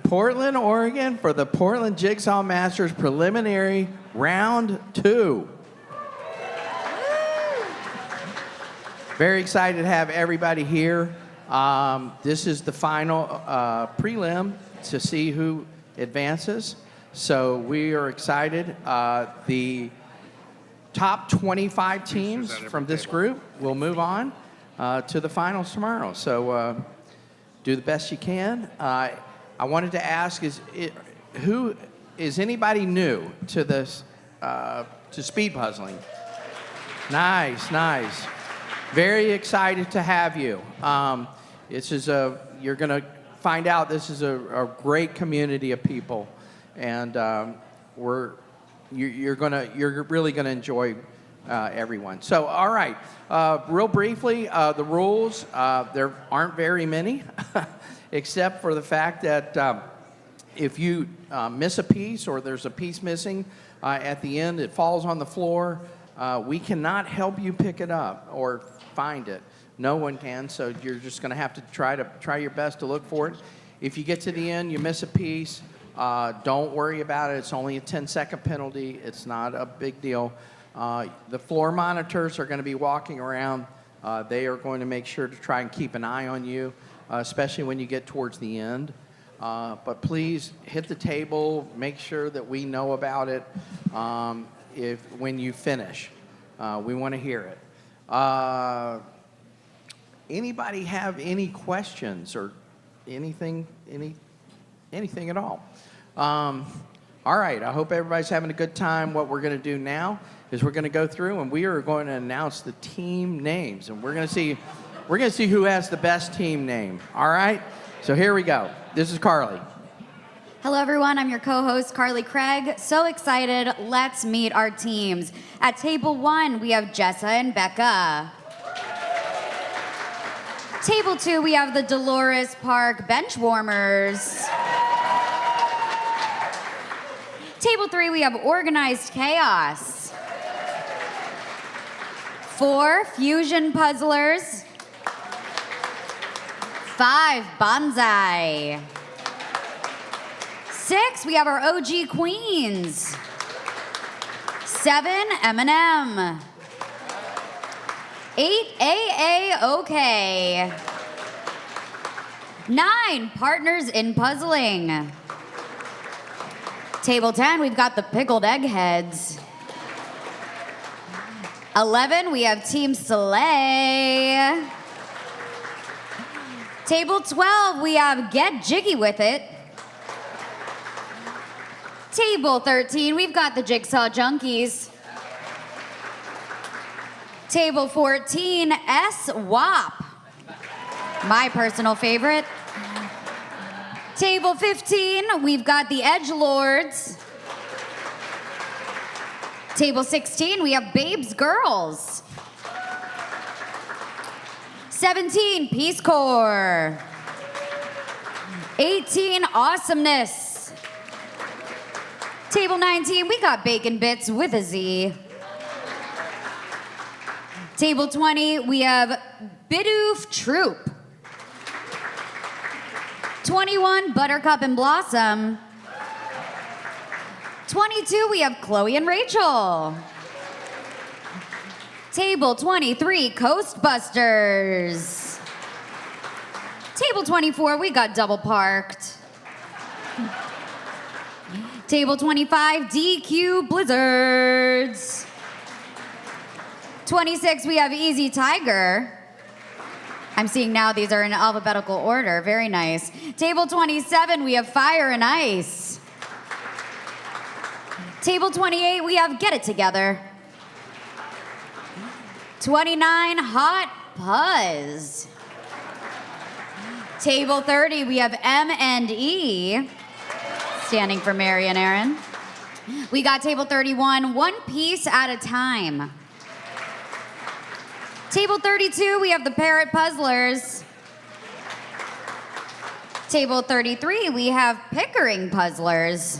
Portland, Oregon for the Portland Jigsaw Masters preliminary round 2. Very excited to have everybody here. This is the final prelim to see who advances. So we are excited. The top 25 teams from this group will move on to the finals tomorrow. So do the best you can. I wanted to ask, who is anybody new to this to speed puzzling? Nice, nice. Very excited to have you. This is you're gonna find out this is a great community of people, and you're really gonna enjoy everyone. So, all right, real briefly, the rules. There aren't very many. Except for the fact that if you miss a piece or there's a piece missing at the end, it falls on the floor, we cannot help you pick it up or find it. No one can, so you're just going to have to try your best to look for it. If you get to the end, you miss a piece, don't worry about it. It's only a 10-second penalty. It's not a big deal. The floor monitors are going to be walking around. They are going to make sure to try and keep an eye on you, especially when you get towards the end. But please hit the table, make sure that we know about it when you finish. We want to hear it. Anybody have any questions or anything at all? All right, I hope everybody's having a good time. What we're going to do now is we're going to go through and we are going to announce the team names, and we're going to see who has the best team name. All right? So here we go. This is Carly. Hello, everyone. I'm your co-host, Carly Craig. So excited. Let's meet our teams. At table 1, we have Jessa and Becca. Table 2, we have the Dolores Park Benchwarmers. Table 3, we have Organized Chaos. 4, Fusion Puzzlers. 5, Bonsai. 6, we have our OG queens. 7, M&M. 8, OK. 9, Partners in Puzzling. Table 10, we've got the Pickled Eggheads. 11, we have Team Soleil. Table 12, we have Get Jiggy With It. Table 13, we've got the Jigsaw Junkies. Table 14, S-WAP. My personal favorite. Table 15, we've got the Edgelords. Table 16, we have Babes Girls. 17, Peace Corps. 18, Awesomeness. Table 19, we got Bacon Bits with a Z. Table 20, we have Bidoof Troop. 21, Buttercup and Blossom. 22, we have Chloe and Rachel. Table 23, Coastbusters. Table 24, we got Double Parked. Table 25, DQ Blizzards. 26, we have Easy Tiger. I'm seeing now these are in alphabetical order. Very nice. Table 27, we have Fire and Ice. Table 28, we have Get It Together. 29, Hot Puzz. Table 30, we have M&E, standing for Mary and Aaron. We got table 31, One Piece at a Time. Table 32, we have the Parrot Puzzlers. Table 33, we have Pickering Puzzlers.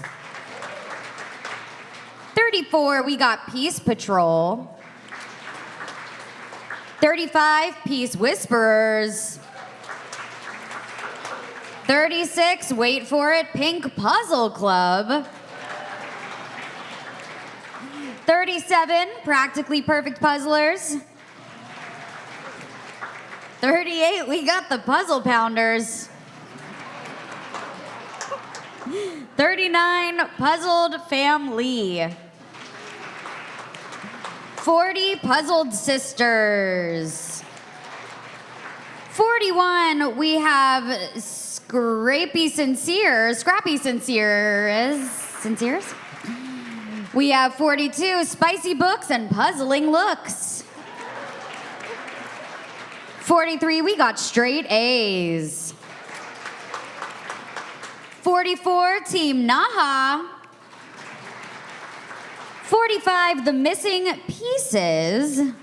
34, we got Peace Patrol. 35, Peace Whisperers. 36, wait for it, Pink Puzzle Club. 37, Practically Perfect Puzzlers. 38, we got the Puzzle Pounders. 39, Puzzled Family. 40, Puzzled Sisters. 41, we have Scrappy Sinceres. We have 42, Spicy Books and Puzzling Looks. 43, we got Straight A's. 44, Team Naha. 45, The Missing Pieces.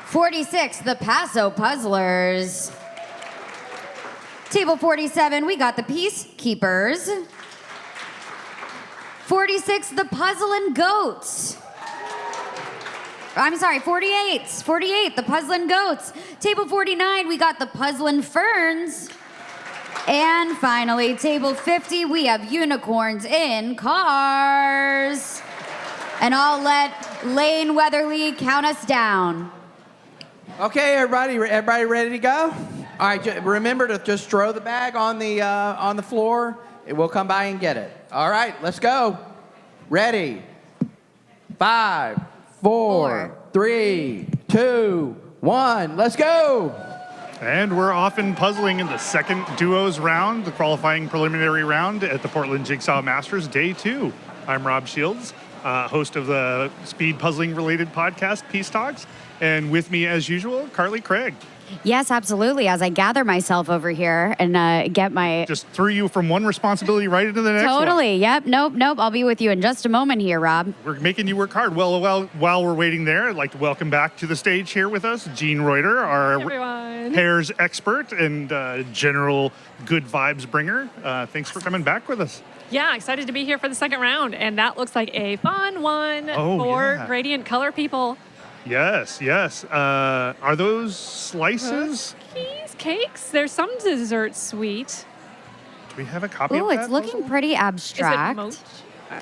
46, The Paso Puzzlers. Table 47, we got the Peacekeepers. 46, the Puzzlin' Goats. I'm sorry, 48, the Puzzlin' Goats. Table 49, we got the Puzzlin' Ferns. And finally, table 50, we have Unicorns in Cars. And I'll let Lane Weatherly count us down. Okay, everybody ready to go? All right, remember to just throw the bag on the floor. We'll come by and get it. All right, let's go. Ready? 5, 4, 3, 2, 1. Let's go. And we're off in puzzling in the second duos round, the qualifying preliminary round at the Portland Jigsaw Masters, day 2. I'm Rob Shields, host of the speed puzzling related podcast, Peace Talks. And with me, as usual, Carly Craig. Yes, absolutely. As I gather myself over here and get my... Just threw you from one responsibility right into the next one. Totally. Yep. Nope. I'll be with you in just a moment here, Rob. We're making you work hard. Well, while we're waiting there, I'd like to welcome back to the stage here with us, Jean Reuter, our pairs expert and general good vibes bringer. Thanks for coming back with us. Yeah, excited to be here for the second round. And that looks like a fun one for Gradient Color people. Yes. Are those slices? Cookies, cakes. There's some dessert sweet. Do we have a copy of Ooh, that it's looking puzzle? pretty Is it abstract. mochi?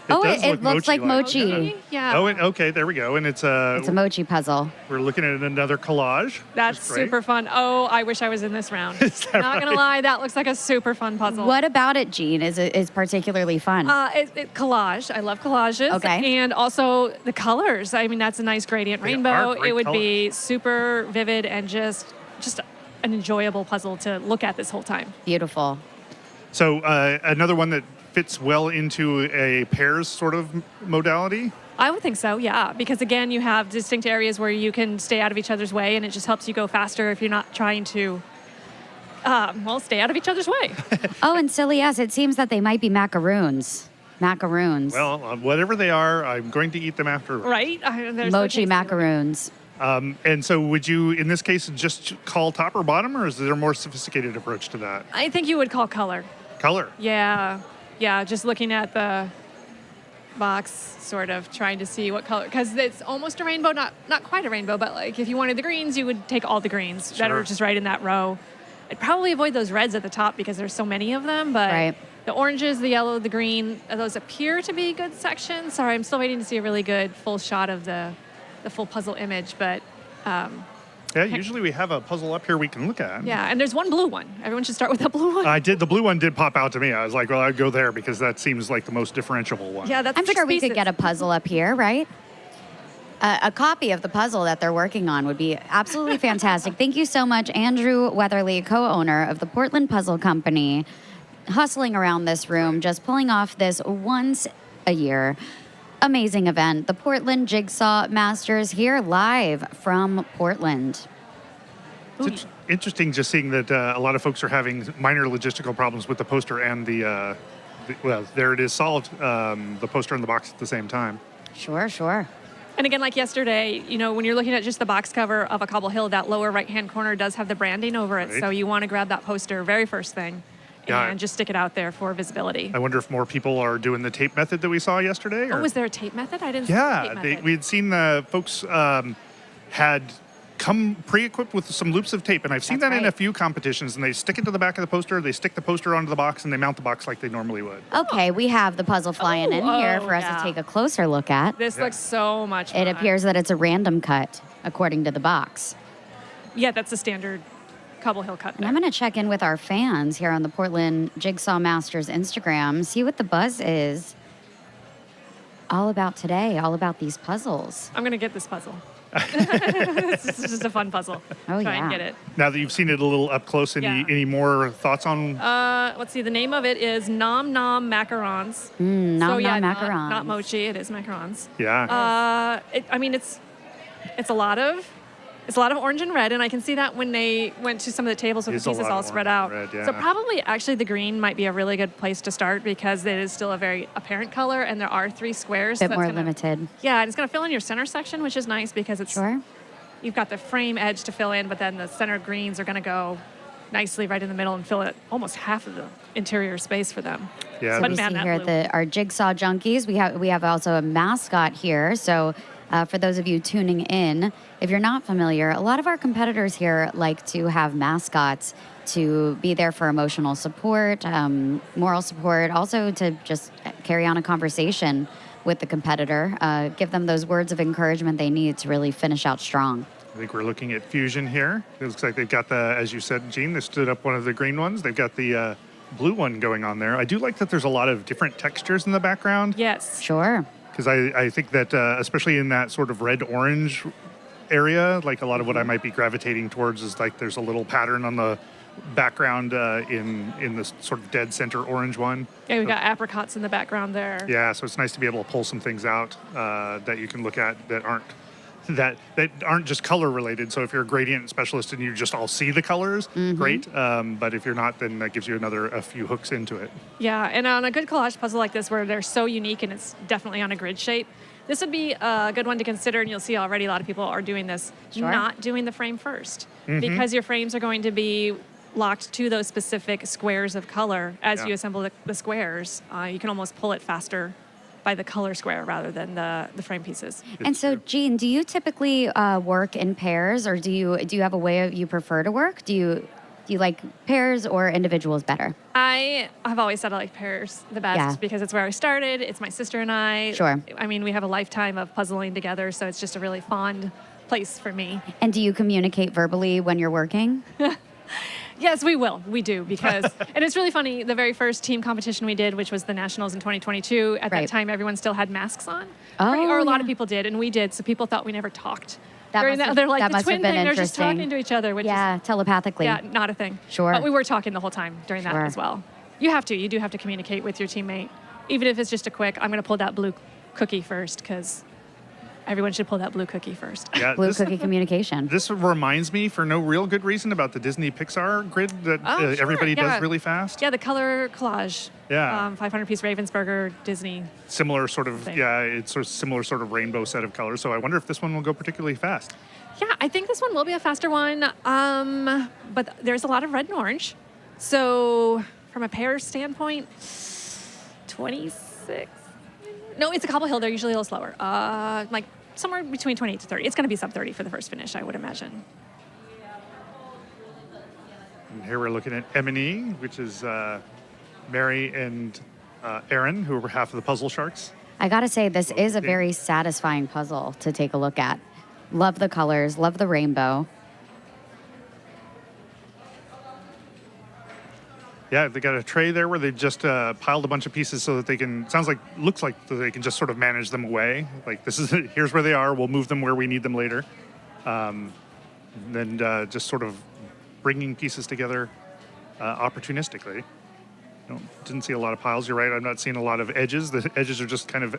Oh, does it looks like mochi. Yeah. Oh, okay, there we go. And it's It's a mochi puzzle. we're looking at another collage. That's which is great. super fun. Oh, I wish I was in this round. Is that Not gonna right? lie, that looks like a super fun puzzle. What about it, Jean, is particularly fun? Collage. I love collages. Okay. And also the colors. I mean, that's a nice gradient They rainbow. are great It would be super vivid and just an enjoyable puzzle to look at this whole time. Beautiful. So another one that fits well into a pairs sort of modality. I would think so, yeah. Because again, you have distinct areas where you can stay out of each other's way, and it just helps you go faster if you're not trying to, stay out of each other's way. Oh, and silly yes, it seems that they might be macaroons. Macaroons. Well, whatever they are, I'm going to eat them after. Right? There's no Mochi taste. macaroons. And so would you, in this case, just call top or bottom, or is there a more sophisticated approach to that? I think you would call color. Color. Yeah. Yeah, just looking at the box, sort of trying to see what color, because it's almost a rainbow, not quite a rainbow, but like if you wanted the greens, you would take all the greens that are Sure. just right in that row. I'd probably avoid those reds at the top because there's so many of them, but Right. the oranges, the yellow, the green, those appear to be good sections. Sorry, I'm still waiting to see a really good full shot of the full puzzle image, but Yeah, usually we have a puzzle up here we can look at. yeah, and there's one blue one. Everyone should start with that blue one. The blue one did pop out to me. I was like, well, I'd go there because that seems like the most differentiable one. Yeah, that's I'm 6 sure we could pieces. get a puzzle up here, right? A copy of the puzzle that they're working on would be absolutely fantastic. Thank you so much, Andrew Weatherly, co-owner of the Portland Puzzle Company, hustling around this room, just pulling off this once a year amazing event, the Portland Jigsaw Masters, here live from Portland. It's interesting just seeing that a lot of folks are having minor logistical problems with the poster and well, there it is solved, the poster and the box at the same time. Sure. And again, like yesterday, when you're looking at just the box cover of a Cobble Hill, that lower right-hand corner does have the branding over it. Right. So you want to grab that poster very first thing Yeah. and just stick it out there for visibility. I wonder if more people are doing the tape method that we saw yesterday. Oh, was there a tape method? I didn't see the Yeah, tape method. we had seen the folks had come pre-equipped with some loops of tape, and I've seen That's that in a right. few competitions, and they stick it to the back of the poster, they stick the poster onto the box, and they mount the box like they normally would. Okay, we have the puzzle flying in here for us yeah. to take a closer look at. This looks so much fun. It appears that it's a random cut, according to the box. Yeah, that's a standard Cobble Hill cut. And I'm going to check in with our fans here on the Portland Jigsaw Masters Instagram, see what the buzz is all about today, all about these puzzles. I'm going to get this puzzle. This is just a fun puzzle. Oh, Try and yeah. get it. Now that you've seen it a little up close, Yeah. any more thoughts on? Let's see. The name of it is Nom Nom Macarons. Nom so, yeah, nom not- macarons. Not mochi. It is macarons. Yeah. It's a lot of orange and red, and I can see that when they went to some of the tables with It's the a pieces lot all of spread orange out. and red, So yeah. probably actually the green might be a really good place to start because it is still a very apparent color, and there are 3 squares. Bit so more that's gonna- limited. Yeah, and it's going to fill in your center section, which is nice because it's Sure. you've got the frame edge to fill in, but then the center greens are going to go nicely right in the middle and fill it almost half of the interior space for them. Yeah, But We man, see that here blue. our Jigsaw Junkies. We have also a mascot here. So for those of you tuning in, if you're not familiar, a lot of our competitors here like to have mascots to be there for emotional support, moral support, also to just carry on a conversation with the competitor, give them those words of encouragement they need to really finish out strong. I think we're looking at Fusion here. It looks like they've got as you said, Gene, they stood up one of the green ones. They've got the blue one going on there. I do like that there's a lot of different textures in the background. Yes. Sure. Because I think that, especially in that sort of red-orange area, like a lot of what I might be gravitating towards is like there's a little pattern on the background in this sort of dead center orange one. Yeah, we've got apricots in the background there. Yeah, so it's nice to be able to pull some things out that you can look at that aren't just color related. So if you're a gradient specialist and you just all see the colors, great. But if you're not, then that gives you a few hooks into it. Yeah, and on a good collage puzzle like this where they're so unique and it's definitely on a grid shape, this would be a good one to consider, and you'll see already a lot of people are doing this, Sure. not doing the frame first. Because your frames are going to be locked to those specific squares of color as Yeah. you assemble the squares. You can almost pull it faster by the color square rather than the frame pieces. And so, Jean, do you typically work in pairs, or do you have a way you prefer to work? Do Do you like pairs or individuals better? I have always said I like pairs the best Yeah. because it's where I started. It's my sister and I. Sure. I mean, we have a lifetime of puzzling together, so it's just a really fond place for me. And do you communicate verbally when you're working? Yes, we will. We do because, and it's really funny. The very first team competition we did, which was the Nationals in 2022, at Right. that time everyone still had masks on, Oh, or a lot of yeah. people did, and we did. So people thought we never talked. That During must have- they're like that the must have twin been thing. They're just interesting. talking to each other, which Yeah, telepathically. is not a thing. Sure. But we were talking the whole time during that Sure. as well. You have to. You do have to communicate with your teammate, even if it's just a quick. I'm going to pull that blue cookie first because everyone should pull that blue cookie first. Yeah, Blue cookie communication. This reminds me, for no real good reason, about the Disney Pixar grid that Oh, sure, everybody yeah. does really fast. Yeah, the color collage. Yeah. 500-piece Ravensburger Disney. Similar sort of, Thing. yeah, it's sort of similar sort of rainbow set of colors. So I wonder if this one will go particularly fast. Yeah, I think this one will be a faster one. But there's a lot of red and orange. So from a pair standpoint, 26. No, it's a Cobble Hill. They're usually a little slower. Like somewhere between 28 to 30. It's going to be sub 30 for the first finish, I would imagine. And here we're looking at M&E, which is Mary and Aaron, who are half of the Puzzle Sharks. I gotta say, this is a yeah. very satisfying puzzle to take a look at. Love the colors, love the rainbow. Yeah, they got a tray there where they've just piled a bunch of pieces so that they can, looks like they can just sort of manage them away. Like this is, here's where they are, we'll move them where we need them later. Then just sort of bringing pieces together opportunistically. Didn't see a lot of piles, you're right, I'm not seeing a lot of edges. The edges are just kind of,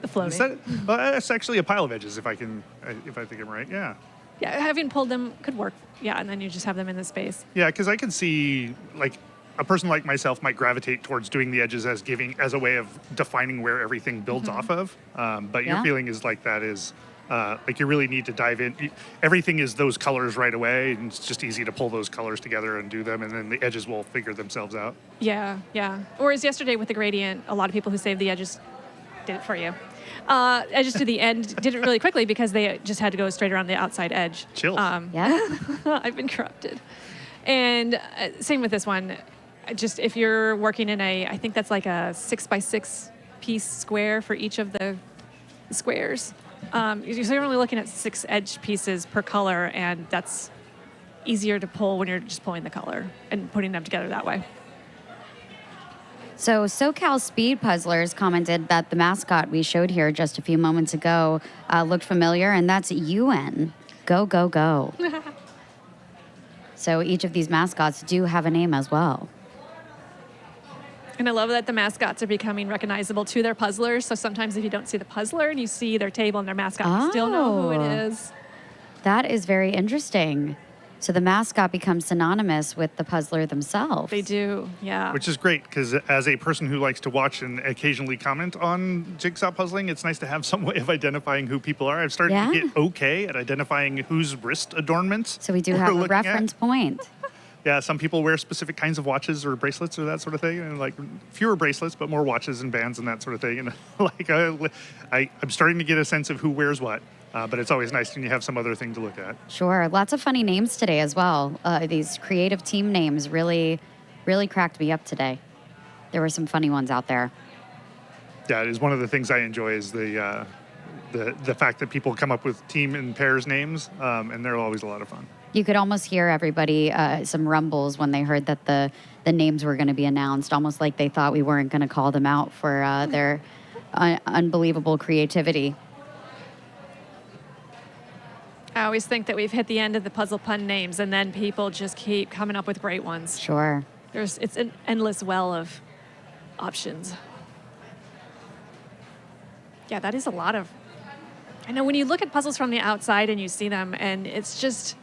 The floating. that's actually a pile of edges if I think I'm right, yeah. Yeah, having pulled them could work. Yeah, and then you just have them in the space. Yeah, because I can see, like, a person like myself might gravitate towards doing the edges as a way of defining where everything builds off of. But your Yeah. feeling is like that is, like you really need to dive in. Everything is those colors right away, and it's just easy to pull those colors together and do them, and then the edges will figure themselves out. Yeah, yeah. Whereas yesterday with the gradient, a lot of people who saved the edges did it for you. Edges to the end did it really quickly because they just had to go straight around the outside edge. Chills. Yeah. I've been corrupted. And same with this one. Just if you're working in I think that's like a 6x6 piece square for each of the squares. So you're only looking at 6 edge pieces per color, and that's easier to pull when you're just pulling the color and putting them together that way. So SoCal Speed Puzzlers commented that the mascot we showed here just a few moments ago looked familiar, and that's UN. Go, go, go. So each of these mascots do have a name as well. And I love that the mascots are becoming recognizable to their puzzlers. So sometimes if you don't see the puzzler and you see their table and their mascot, you still know who it Oh. is. That is very interesting. So the mascot becomes synonymous with the puzzler themselves. They do, yeah. Which is great, because as a person who likes to watch and occasionally comment on jigsaw puzzling, it's nice to have some way of identifying who people are. I've started Yeah. to get okay at identifying whose wrist adornments So we do we're have a looking at. reference point. Yeah, some people wear specific kinds of watches or bracelets or that sort of thing, and like fewer bracelets but more watches and bands and that sort of thing. And like I'm starting to get a sense of who wears what, but it's always nice when you have some other thing to look at. Sure. Lots of funny names today as well. These creative team names really cracked me up today. There were some funny ones out there. Yeah, it is one of the things I enjoy is the fact that people come up with team and pairs names, and they're always a lot of fun. You could almost hear everybody, some rumbles when they heard that the names were going to be announced, almost like they thought we weren't going to call them out for their unbelievable creativity. I always think that we've hit the end of the puzzle pun names, and then people just keep coming up with great ones. Sure. It's an endless well of options. Yeah, that is a lot of. I know when you look at puzzles from the outside and you see them, and it's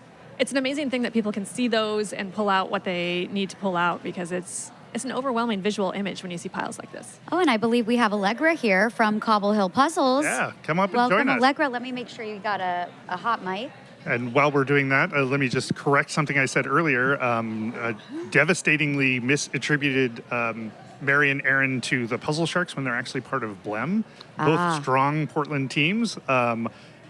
an amazing thing that people can see those and pull out what they need to pull out, because it's an overwhelming visual image when you see piles like this. Oh, and I believe we have Allegra here from Cobble Hill Puzzles. Yeah, come up and Welcome, join us. Allegra. Let me make sure you got a hot mic. And while we're doing that, let me just correct something I said earlier. Devastatingly misattributed Mary and Aaron to the Puzzle Sharks when they're actually part of BLEM. Both strong Portland teams.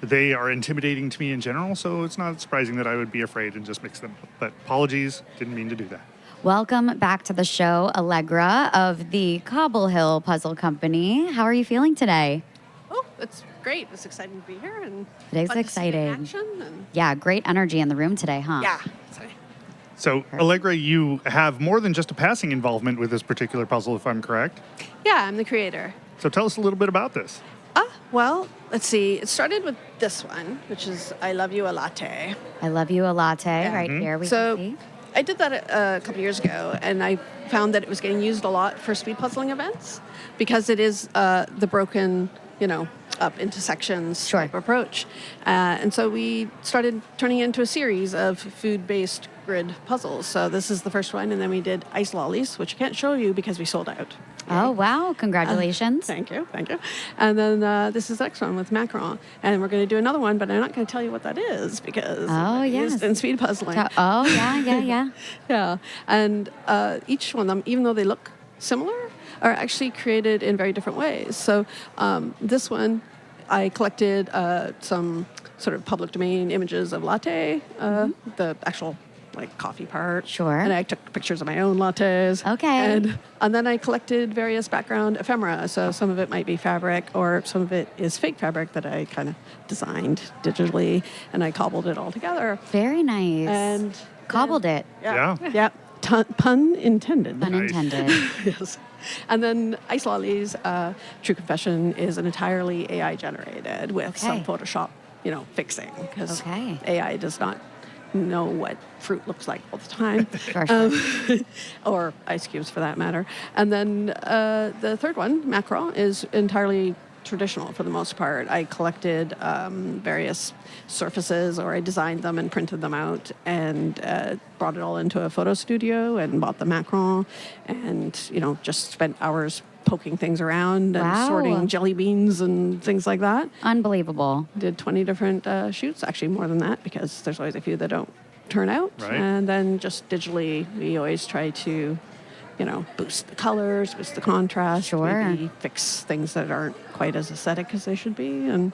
they are intimidating to me in general, so it's not surprising that I would be afraid and just mix them up. But apologies, didn't mean to do that. Welcome back to the show, Allegra of the Cobble Hill Puzzle Company. How are you feeling today? Oh, it's great. It's exciting to be here. And It is fun to see it in exciting. action and Yeah, great energy in the room today, huh? yeah. Sorry. So, Allegra, you have more than just a passing involvement with this particular puzzle, if I'm correct. Yeah, I'm the creator. So tell us a little bit about this. Well, let's see. It started with this one, which is I Love You a Latte. I love you a latte right here. We So can see. I did that a couple years ago, and I found that it was getting used a lot for speed puzzling events because it is the broken, up into sections Sure. type approach. And so we started turning it into a series of food-based grid puzzles. So this is the first one, and then we did ice lollies, which I can't show you because we sold out. Oh, wow. Congratulations. Thank you. And then this is the next one with macaron. And we're going to do another one, but I'm not going to tell you what that is because Oh, it's yes. in speed puzzling. Oh, yeah. Yeah. And each one of them, even though they look similar, are actually created in very different ways. So this one, I collected some sort of public domain images of latte, the actual coffee part. Sure. And I took pictures of my own lattes. Okay. And then I collected various background ephemera. So some of it might be fabric or some of it is fake fabric that I kind of designed digitally and I cobbled it all together. Very nice. And Cobbled it. Yeah. Yeah. Pun intended. Pun Nice. intended. Yes. And then Ice Lollies, True Confession, is an entirely AI generated with some Okay. Photoshop, fixing because Okay. AI does not know what fruit looks like all the time. Sure. Or ice cubes for that matter. And then the third one, macaron, is entirely traditional for the most part. I collected various surfaces or I designed them and printed them out and brought it all into a photo studio and bought the macaron and, just spent hours poking things around and Wow. sorting jelly beans and things like that. Unbelievable. Did 20 different shoots, actually more than that because there's always a few that don't turn out. Right. And then just digitally, we always try to, boost the colors, boost the contrast, Sure. maybe fix things that aren't quite as aesthetic as they should be. And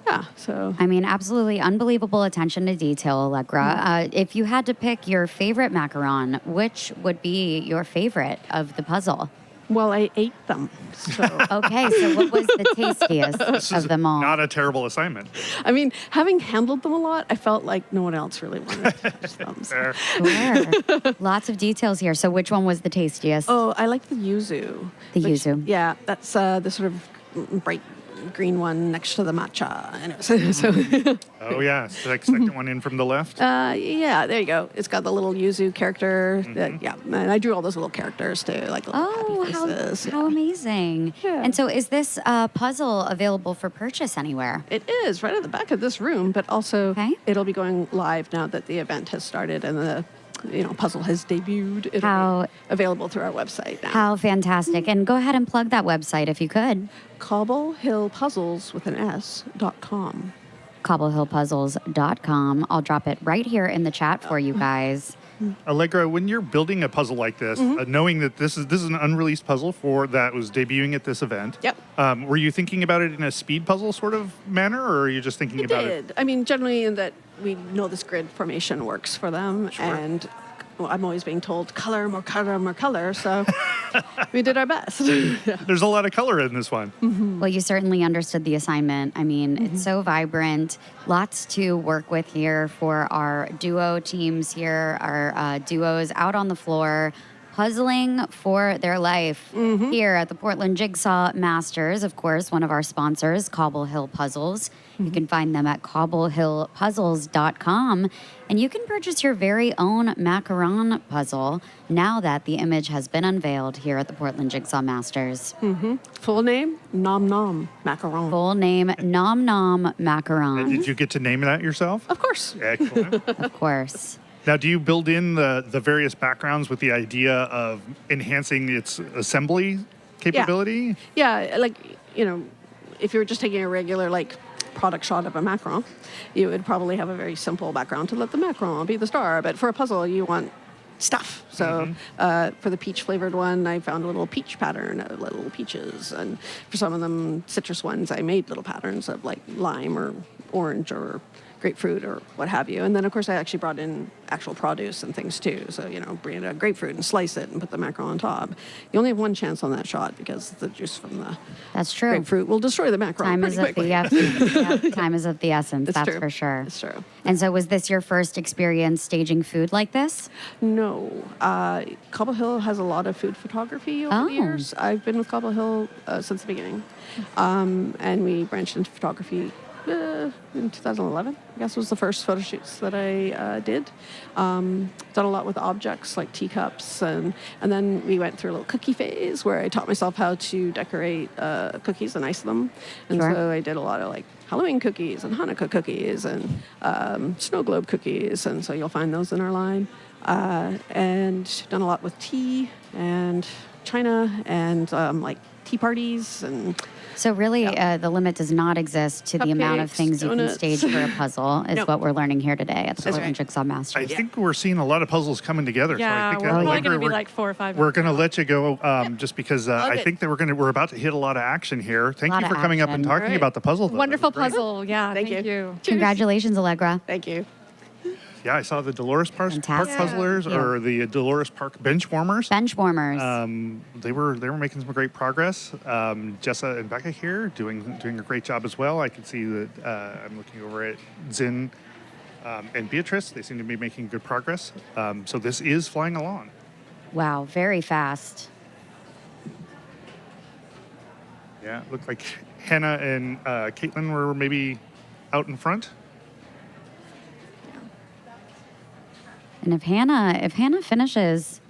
yeah, so I mean, absolutely unbelievable attention to detail, Allegra. If you had to pick your favorite macaron, which would be your favorite of the puzzle? well, I ate them. So Okay, so what was the tastiest of them all? Not a terrible assignment. I mean, having handled them a lot, I felt like no one else really wanted to touch them. So. Fair. Sure. Lots of details here. So which one was the tastiest? Oh, I like the yuzu. The yuzu. Yeah, that's the sort of bright green one next to the matcha. And so Oh, yeah. Second one in from the left. yeah, there you go. It's got the little yuzu character. Yeah, and I drew all those little characters too, like little Oh, happy faces. how amazing. Yeah. And so is this puzzle available for purchase anywhere? It is right at the back of this room, but also Okay. it'll be going live now that the event has started and the puzzle has debuted. It'll How- be available through our website now. How fantastic. And go ahead and plug that website if you could. CobbleHillPuzzles with an S.com. CobbleHillPuzzles.com. I'll drop it right here in the chat for you guys. Allegra, when you're building a puzzle like this, knowing that this is an unreleased puzzle that was debuting at this event, Yep. Were you thinking about it in a speed puzzle sort of manner, or are you just thinking We about did. I mean, generally in that we know this grid formation works for them, and I'm always being told color, more color, more color. So we did our best. Yeah. There's a lot of color in this one. Well, you certainly understood the assignment. I mean, it's so vibrant. Lots to work with here for our duo teams here, our duos out on the floor, puzzling for their life here at the Portland Jigsaw Masters. Of course, one of our sponsors, Cobble Hill Puzzles. You can find them at cobblehillpuzzles.com. And you can purchase your very own macaron puzzle now that the image has been unveiled here at the Portland Jigsaw Masters. Full name, Nom Nom Macaron. Full name, Nom Nom Macaron. Did you get to name that yourself? Of course. Excellent. Of course. Now, do you build in the various backgrounds with the idea of enhancing its assembly capability? Yeah, if you were just taking a regular, product shot of a macaron, you would probably have a very simple background to let the macaron be the star. But for a puzzle, you want stuff. So for the peach flavored one, I found a little peach pattern of little peaches. And for some of them citrus ones, I made little patterns of lime or orange or grapefruit or what have you. And then, of course, I actually brought in actual produce and things too. So, bring a grapefruit and slice it and put the mackerel on top. You only have one chance on that shot because the juice from the That's true. grapefruit will destroy the mackerel Time pretty is of quickly. the essence. Yep, time is of the essence. It's That's true. for sure. It's true. And so, was this your first experience staging food like this? No. Cobble Hill has a lot of food photography over Oh. the years. I've been with Cobble Hill since the beginning. And we branched into photography in 2011, I guess was the first photo shoots that I did. Done a lot with objects like teacups, and then we went through a little cookie phase where I taught myself how to decorate cookies and ice them. And Sure. so I did a lot of like Halloween cookies and Hanukkah cookies and snow globe cookies, and so you'll find those in our line. And done a lot with tea and china and like tea parties and So really, the limit does not exist to the amount of Cupcakes, things you can donuts. stage for a puzzle, is Nope. what we're learning here today at the That's Portland right. Jigsaw Masters. I think we're seeing a lot of puzzles coming together. so I Yeah, think we're that probably Allegra, going to be we're- like 4 or 5. We're going to let you go just because I it. think that we're about to hit a lot of action here. Thank Lot you of for coming up and action. talking All right. about the puzzle. Though. Wonderful That was great. puzzle. Yeah, Thank thank you. you. Congratulations, Allegra. thank you. Yeah, I saw the Dolores Park Fantastic. Puzzlers Yeah. or the Dolores Park Bench Warmers. Bench warmers. They were making some great progress. Jessa and Becca here doing a great job as well. I can see that I'm looking over at Zin and Beatrice. They seem to be making good progress. So this is flying along. Wow, very fast. Yeah, it looked like Hannah and Caitlin were maybe out in front. And if Hannah finishes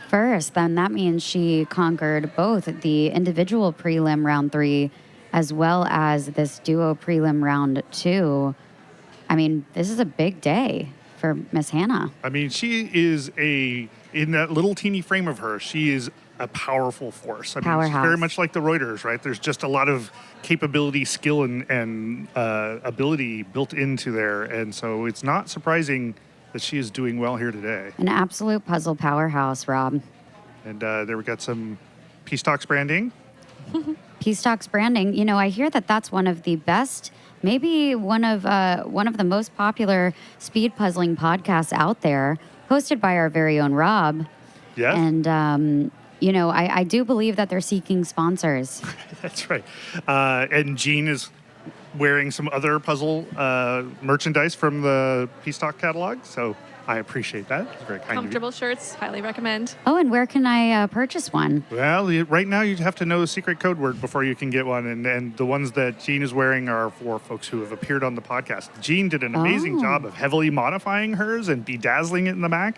first, then that means she conquered both the individual prelim round 3 as well as this duo prelim round 2. I mean, this is a big day for Miss Hannah. I mean, she is in that little teeny frame of her, she is a powerful force. I mean, she's Powerhouse. very much like the Reuters, right? There's just a lot of capability, skill, and ability built into there. And so it's not surprising that she is doing well here today. An absolute puzzle powerhouse, Rob. And there we got some Peace Talks branding. Peace Talks branding. You know, I hear that that's one of the best, maybe one of the most popular speed puzzling podcasts out there, hosted by our very own Rob. Yes, And you know, I do believe that they're seeking sponsors. that's right. And Jean is wearing some other puzzle merchandise from the Peace Talk catalog, so I appreciate that. It's very kind of you. Comfortable shirts, highly recommend. Oh, and where can I purchase one? Well, right now you'd have to know the secret code word before you can get one, and the ones that Jean is wearing are for folks who have appeared on the podcast. Jean did an amazing Oh. job of heavily modifying hers and bedazzling it in the back.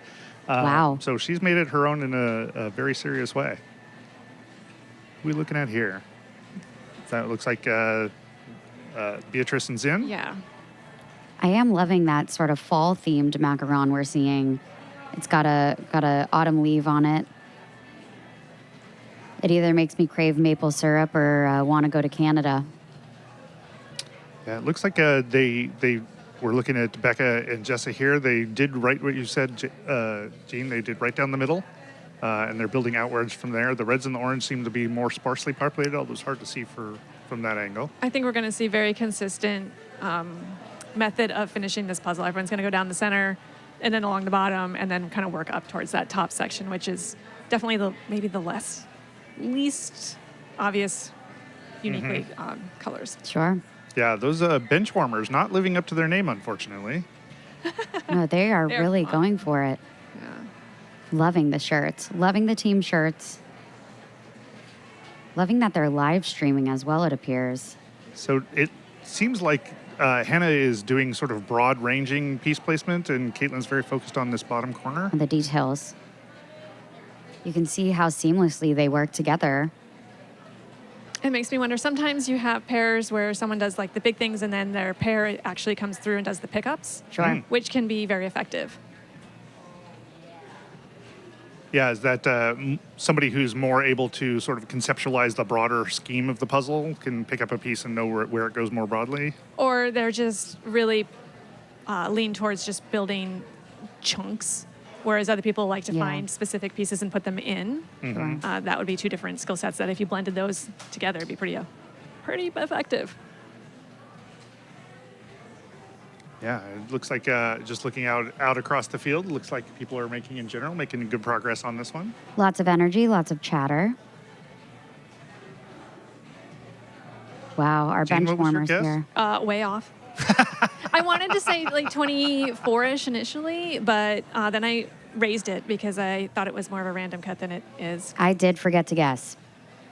Wow. So she's made it her own in a very serious way. Who are we looking at here? That looks like Beatrice and Zin. Yeah. I am loving that sort of fall themed macaron we're seeing. It's got a autumn leaf on it. It either makes me crave maple syrup or want to go to Canada. Yeah, it looks like they were looking at Becca and Jessa here. They did right what you said, Jean. They did right down the middle, and they're building outwards from there. The reds and the orange seem to be more sparsely populated, although it's hard to see from that angle. I think we're going to see very consistent method of finishing this puzzle. Everyone's going to go down the center and then along the bottom and then kind of work up towards that top section, which is definitely maybe the least obvious uniquely colors. Sure. Yeah, those bench warmers not living up to their name, unfortunately. No, they are They're really fun. going for it. Yeah. Loving the shirts. Loving the team shirts. Loving that they're live streaming as well, it appears. So it seems like Hannah is doing sort of broad-ranging piece placement, and Caitlin's very focused on this bottom corner. And the details. You can see how seamlessly they work together. It makes me wonder, sometimes you have pairs where someone does like the big things and then their pair actually comes through and does the pickups, Sure. which can be very effective. Yeah, is that somebody who's more able to sort of conceptualize the broader scheme of the puzzle can pick up a piece and know where it goes more broadly? Or they're just really lean towards just building chunks, whereas other people like to Yeah. find specific pieces and put them in. Sure. That would be two different skill sets that if you blended those together, it'd be pretty effective. Yeah, it looks like just looking out across the field, it looks like people are making good progress on this one. Lots of energy, lots of chatter. Wow, our Jean, bench what was your warmers guess? here. Way off. I wanted to say like 24-ish initially, but then I raised it because I thought it was more of a random cut than it is. I did forget to guess.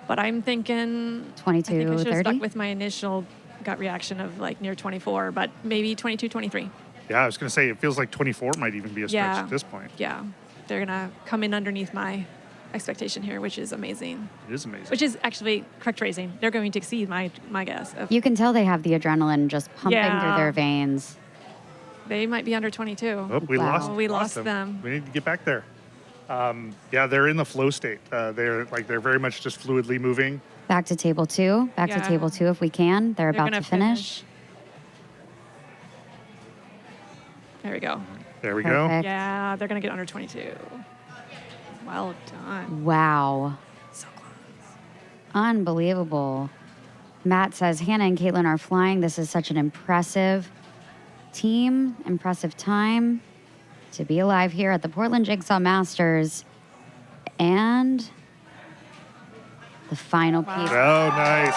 But I'm thinking 22, I think I should have 30? stuck with my initial gut reaction of like near 24, but maybe 22, 23. Yeah, I was going to say, it feels like 24 might even be a stretch Yeah. at this point. Yeah, they're gonna come in underneath my expectation here, which is amazing. It is amazing. Which is actually correct phrasing. They're going to exceed my guess. You can tell they have the adrenaline just pumping through Yeah. their veins. They might be under 22. Oh, we Wow. lost. We lost them. We need to get back there. Yeah, they're in the flow state. They're very much just fluidly moving. Back to table 2. Back to Yeah. table 2 if we can. They're about gonna to finish. There we go. There we go. Perfect. Yeah, they're going to get under 22. Well done. Wow. So close. Unbelievable. Matt says Hannah and Caitlin are flying. This is such an impressive team, impressive time to be alive here at the Portland Jigsaw Masters. And the final piece. Oh, nice.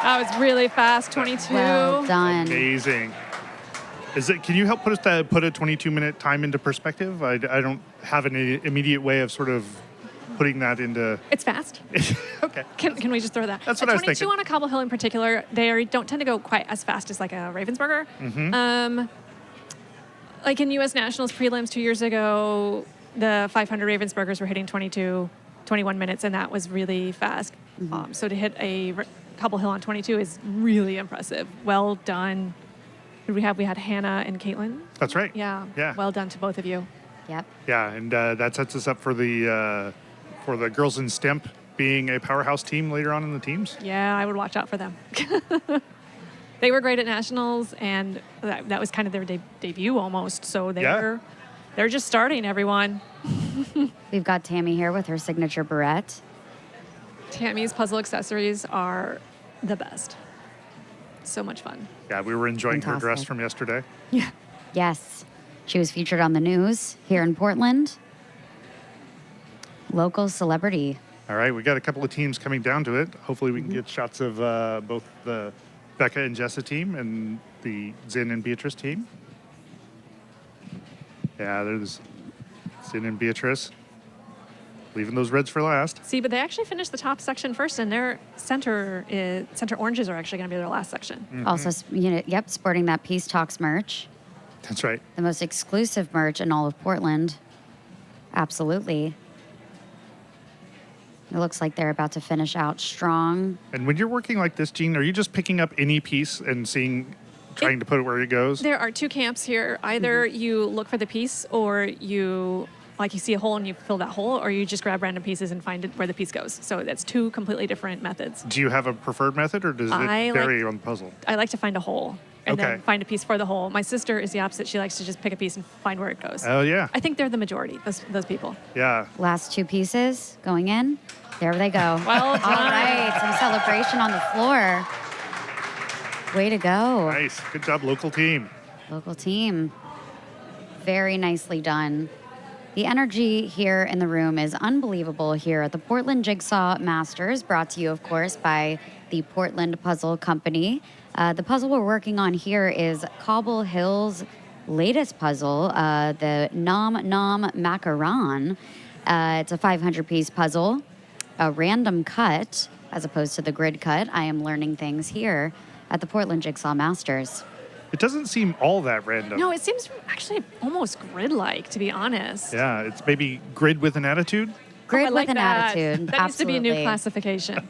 That was really fast. 22. Well done. Amazing. Can you help put a 22-minute time into perspective? I don't have an immediate way of sort of putting that into. It's fast. Okay. Can we just throw that? That's what I was 22 thinking. on a Cobble Hill in particular, don't tend to go quite as fast as like a Ravensburger. Mm-hmm. Like in U.S. Nationals prelims 2 years ago, the 500 Ravensburgers were hitting 21 minutes, and that was really fast. So to hit a Cobble Hill on 22 is really impressive. Well done. Who did we have? We had Hannah and Caitlin. That's right. Yeah. Yeah. Well done to both of you. Yep. Yeah, and that sets us up for the girls in Stimp being a powerhouse team later on in the teams. Yeah, I would watch out for them. They were great at nationals, and that was kind of their debut almost. So they're just starting, everyone. We've got Tammy here with her signature barrette. Tammy's puzzle accessories are the best. So much fun. Yeah, we were enjoying her dress Fantastic. from yesterday. Yeah. Yes. She was featured on the news here in Portland. Local celebrity. All right, we got a couple of teams coming down to it. Hopefully we can get shots of both the Becca and Jessa team and the Zin and Beatrice team. Yeah, there's Zin and Beatrice. Leaving those reds for last. See, but they actually finished the top section first, and their center oranges are actually going to be their last section. Also, sporting that Peace Talks merch. That's right. The most exclusive merch in all of Portland. Absolutely. It looks like they're about to finish out strong. And when you're working like this, Jean, are you just picking up any piece and trying to put it where it goes? There are two camps here. Either you look for the piece, or you see a hole and you fill that hole, or you just grab random pieces and find it where the piece goes. So that's two completely different methods. Do you have a preferred method, or does it vary on the puzzle? I like to find a hole and Okay. then find a piece for the hole. My sister is the opposite. She likes to just pick a piece and find where it goes. Oh, yeah. I think they're the majority, those people. Yeah. Last two pieces going in. There they go. Well All done. right, some celebration on the floor. Way to go. Nice. Good job, local team. Local team. Very nicely done. The energy here in the room is unbelievable here at the Portland Jigsaw Masters, brought to you, of course, by the Portland Puzzle Company. The puzzle we're working on here is Cobble Hill's latest puzzle, the Nom Nom Macaron. It's a 500-piece puzzle, a random cut, as opposed to the grid cut. I am learning things here at the Portland Jigsaw Masters. It doesn't seem all that random. No, it seems actually almost grid-like, to be honest. Yeah, it's maybe grid with an attitude. Grid I with like an that. attitude. That needs to be a new Absolutely. classification.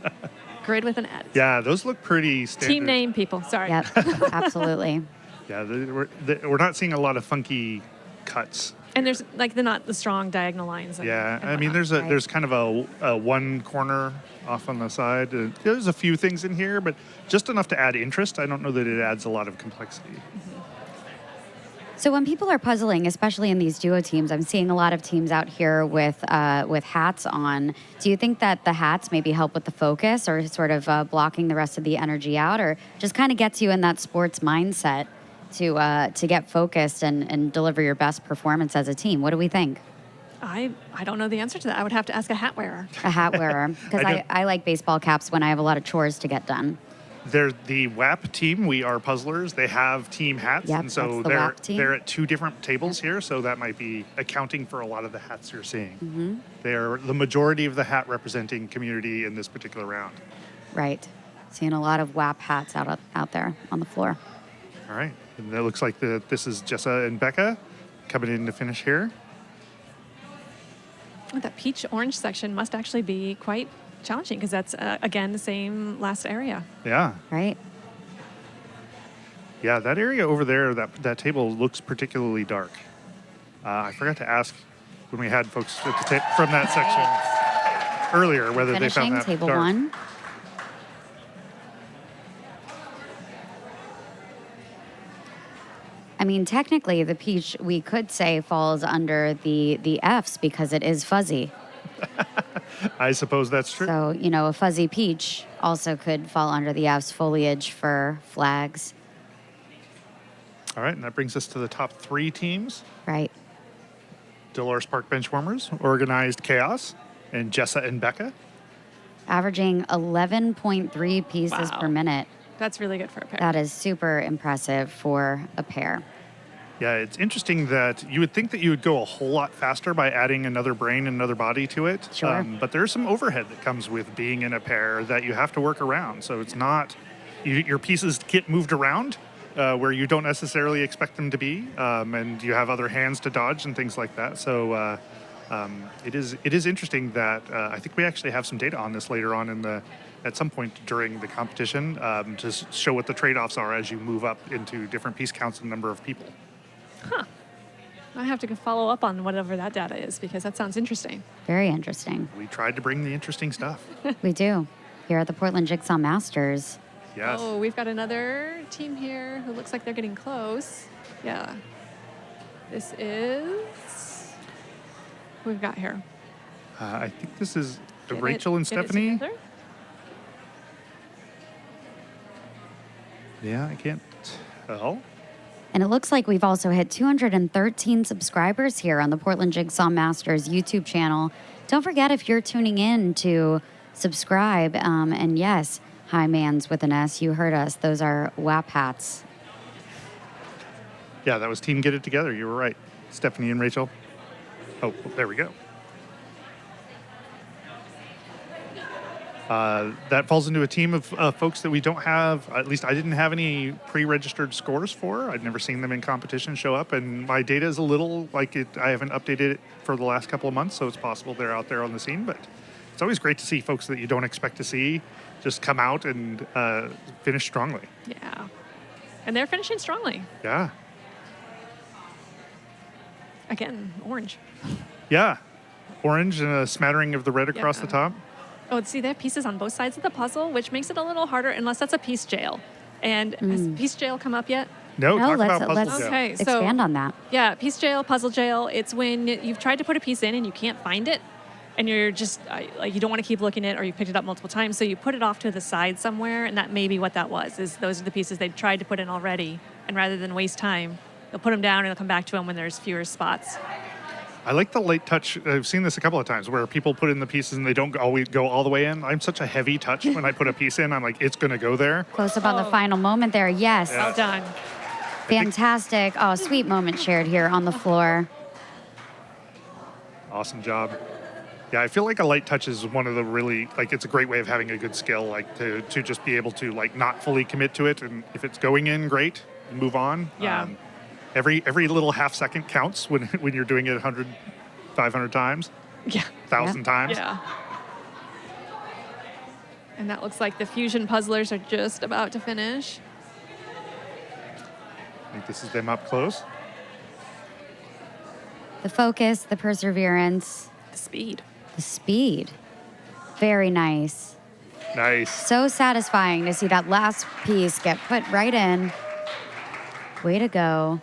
Grid with an attitude. Yeah, those look pretty standard. Team name people. Sorry. Yep, absolutely. Yeah, we're not seeing a lot of funky cuts. And there's not the strong diagonal lines. Yeah, and I mean, whatnot. there's kind of a one corner off on the side. There's a few things in here, but just enough to add interest. I don't know that it adds a lot of complexity. So when people are puzzling, especially in these duo teams, I'm seeing a lot of teams out here with hats on. Do you think that the hats maybe help with the focus, or sort of blocking the rest of the energy out, or just kind of gets you in that sports mindset to get focused and deliver your best performance as a team. What do we think? I don't know the answer to that. I would have to ask a hat wearer. A hat wearer, because I like baseball caps when I have a lot of chores to get done. They're the WAP team. We are puzzlers. They have team hats, Yep, and so that's the WAP team. they're at 2 different tables here. So that might be accounting for a lot of the hats you're seeing. Mm-hmm. They're the majority of the hat representing community in this particular round. Right. Seeing a lot of WAP hats out there on the floor. All right, and it looks like this is Jessa and Becca coming in to finish here. That peach orange section must actually be quite challenging because that's, again, the same last area. Yeah. Right. Yeah, that area over there, that table looks particularly dark. I forgot to ask when we had folks at from that section earlier whether they Finishing found that table dark. 1. I mean, technically, the peach, we could say, falls under the Fs because it is fuzzy. I suppose that's true. So, you know, a fuzzy peach also could fall under the Fs: foliage, fur, flags. All right, and that brings us to the top 3 teams. Right. Dolores Park Benchwarmers, Organized Chaos, and Jessa and Becca. Averaging 11.3 pieces Wow. per minute. That's really good for a pair. That is super impressive for a pair. Yeah, it's interesting that you would think that you would go a whole lot faster by adding another brain and another body to it. Sure. But there's some overhead that comes with being in a pair that you have to work around. So it's not, your pieces get moved around where you don't necessarily expect them to be. And you have other hands to dodge and things like that. So it is interesting that I think we actually have some data on this later on at some point during the competition to show what the trade-offs are as you move up into different piece counts and number of people. I have to go follow up on whatever that data is because that sounds interesting. Very interesting. We tried to bring the interesting stuff. We do. Here at the Portland Jigsaw Masters. Yes. Oh, we've got another team here who looks like they're getting close. Yeah. This is... Who we've got here? I think this is Get Rachel it- and get it Stephanie. together? Yeah, I can't tell. And it looks like we've also hit 213 subscribers here on the Portland Jigsaw Masters YouTube channel. Don't forget, if you're tuning in, to subscribe. And yes, hi, Mans with an S. You heard us. Those are WAP hats. Yeah, that was Team Get It Together. You were right. Stephanie and Rachel. Oh, there we go. That falls into a team of folks that we don't have, at least I didn't have any pre-registered scores for. I'd never seen them in competition show up, and my data is a little like it. I haven't updated it for the last couple of months, so it's possible they're out there on the scene. But it's always great to see folks that you don't expect to see just come out and finish strongly. Yeah. And they're finishing strongly. Yeah. Again, orange. Yeah. Orange and a smattering of the red across the Yeah. top. Oh, see, they have pieces on both sides of the puzzle, which makes it a little harder unless that's a piece jail. And has piece jail come up yet? No, No, talk let's- about puzzle let's- jail. Okay, so Expand on that. yeah, piece jail, puzzle jail. It's when you've tried to put a piece in and you can't find it, and you're just like you don't want to keep looking at it, or you picked it up multiple times, so you put it off to the side somewhere, and that may be what that was. Is those are the pieces they'd tried to put in already, and rather than waste time, they'll put them down and they'll come back to them when there's fewer spots. I like the light touch. I've seen this a couple of times where people put in the pieces and they don't always go all the way in. I'm such a heavy touch when I put a piece in. I'm like, it's going to go there. Close up on the Oh. final moment there. Yes. Yeah. Well done. Fantastic. Oh, sweet moment shared here on the floor. Awesome job. Yeah, I feel like a light touch is one of the really, like, it's a great way of having a good skill, like to just be able to like not fully commit to it. And if it's going in, great, move on. Yeah. Every little half second counts when you're doing it 100, 500 times, Yeah. 1,000 times. Yeah. And that looks like the fusion puzzlers are just about to finish. I think this is them up close. The focus, the perseverance, The speed. the speed. Very nice. Nice. So satisfying to see that last piece get put right in. Way to go.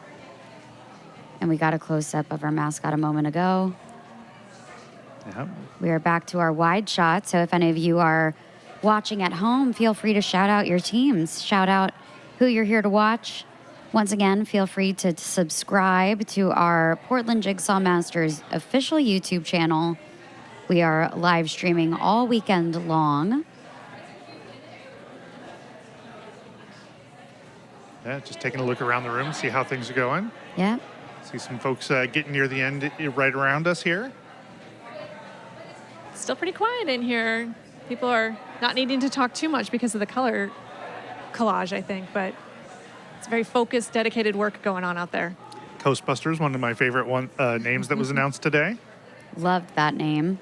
And we got a close-up of our mascot a moment ago. Yeah. We are back to our wide shot. So if any of you are watching at home, feel free to shout out your teams. Shout out who you're here to watch. Once again, feel free to subscribe to our Portland Jigsaw Masters official YouTube channel. We are live streaming all weekend long. Yeah, just taking a look around the room, see how things are going. Yeah. See some folks getting near the end right around us here. Still pretty quiet in here. People are not needing to talk too much because of the color collage, I think, but it's very focused, dedicated work going on out there. Ghostbusters, one of my favorite names that was announced today. Loved that name.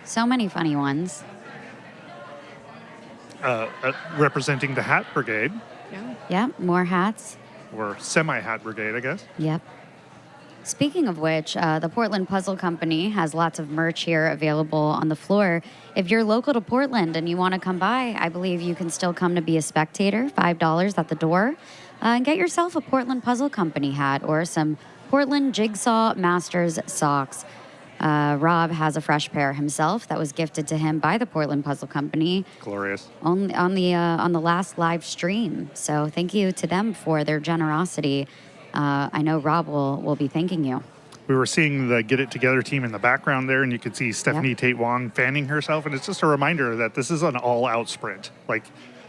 So many funny ones. Representing the Hat Brigade, Yeah. Yep, more hats. or Semi-Hat Brigade, I guess. Yep. Speaking of which, the Portland Puzzle Company has lots of merch here available on the floor. If you're local to Portland and you want to come by, I believe you can still come to be a spectator, $5 at the door, and get yourself a Portland Puzzle Company hat or some Portland Jigsaw Masters socks. Rob has a fresh pair himself that was gifted to him by the Portland Puzzle Company Glorious. on the last live stream. So thank you to them for their generosity. I know Rob will be thanking you. We were seeing the Get It Together team in the background there, and you could see Stephanie Tate Wong fanning herself. And it's just a reminder that this is an all-out sprint. Like,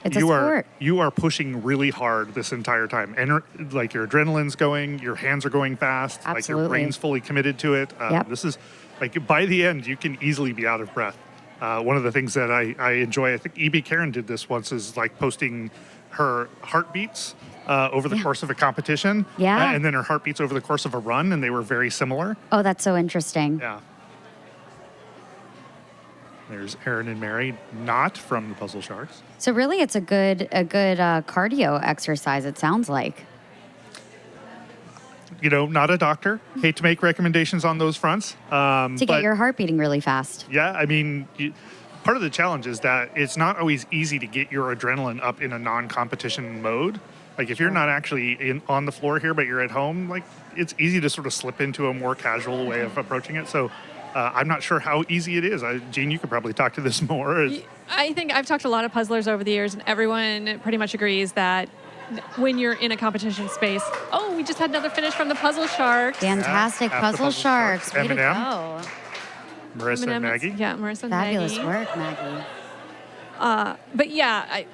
It's a sport. you are pushing really hard this entire time. And like your adrenaline's going, your hands are going fast, like your Absolutely. brain's fully committed to it. Yep. This is like by the end, you can easily be out of breath. One of the things that I enjoy, I think E.B. Karen did this once, is like posting her heartbeats over the course of a competition. Yeah. And then her heartbeats over the course of a run, and they were very similar. Oh, that's so interesting. Yeah. There's Aaron and Mary, not from the Puzzle Sharks. So really, it's a good cardio exercise. It sounds like. You know, not a doctor. Hate to make recommendations on those fronts. To get your heart beating really fast. Yeah, I mean, part of the challenge is that it's not always easy to get your adrenaline up in a non-competition mode. Like if you're not actually on the floor here, but you're at home, like it's easy to sort of slip into a more casual way of approaching it. So I'm not sure how easy it is. Gene, you could probably talk to this more. I think I've talked to a lot of puzzlers over the years, and everyone pretty much agrees that when you're in a competition space, oh, we just had another finish from the Puzzle Sharks. Fantastic Yeah, Puzzle Puzzle Sharks. Sharks. Way to Eminem. go. Marissa and M&Ms. Maggie. Yeah, Marissa and Fabulous Maggie. work, Maggie. But yeah,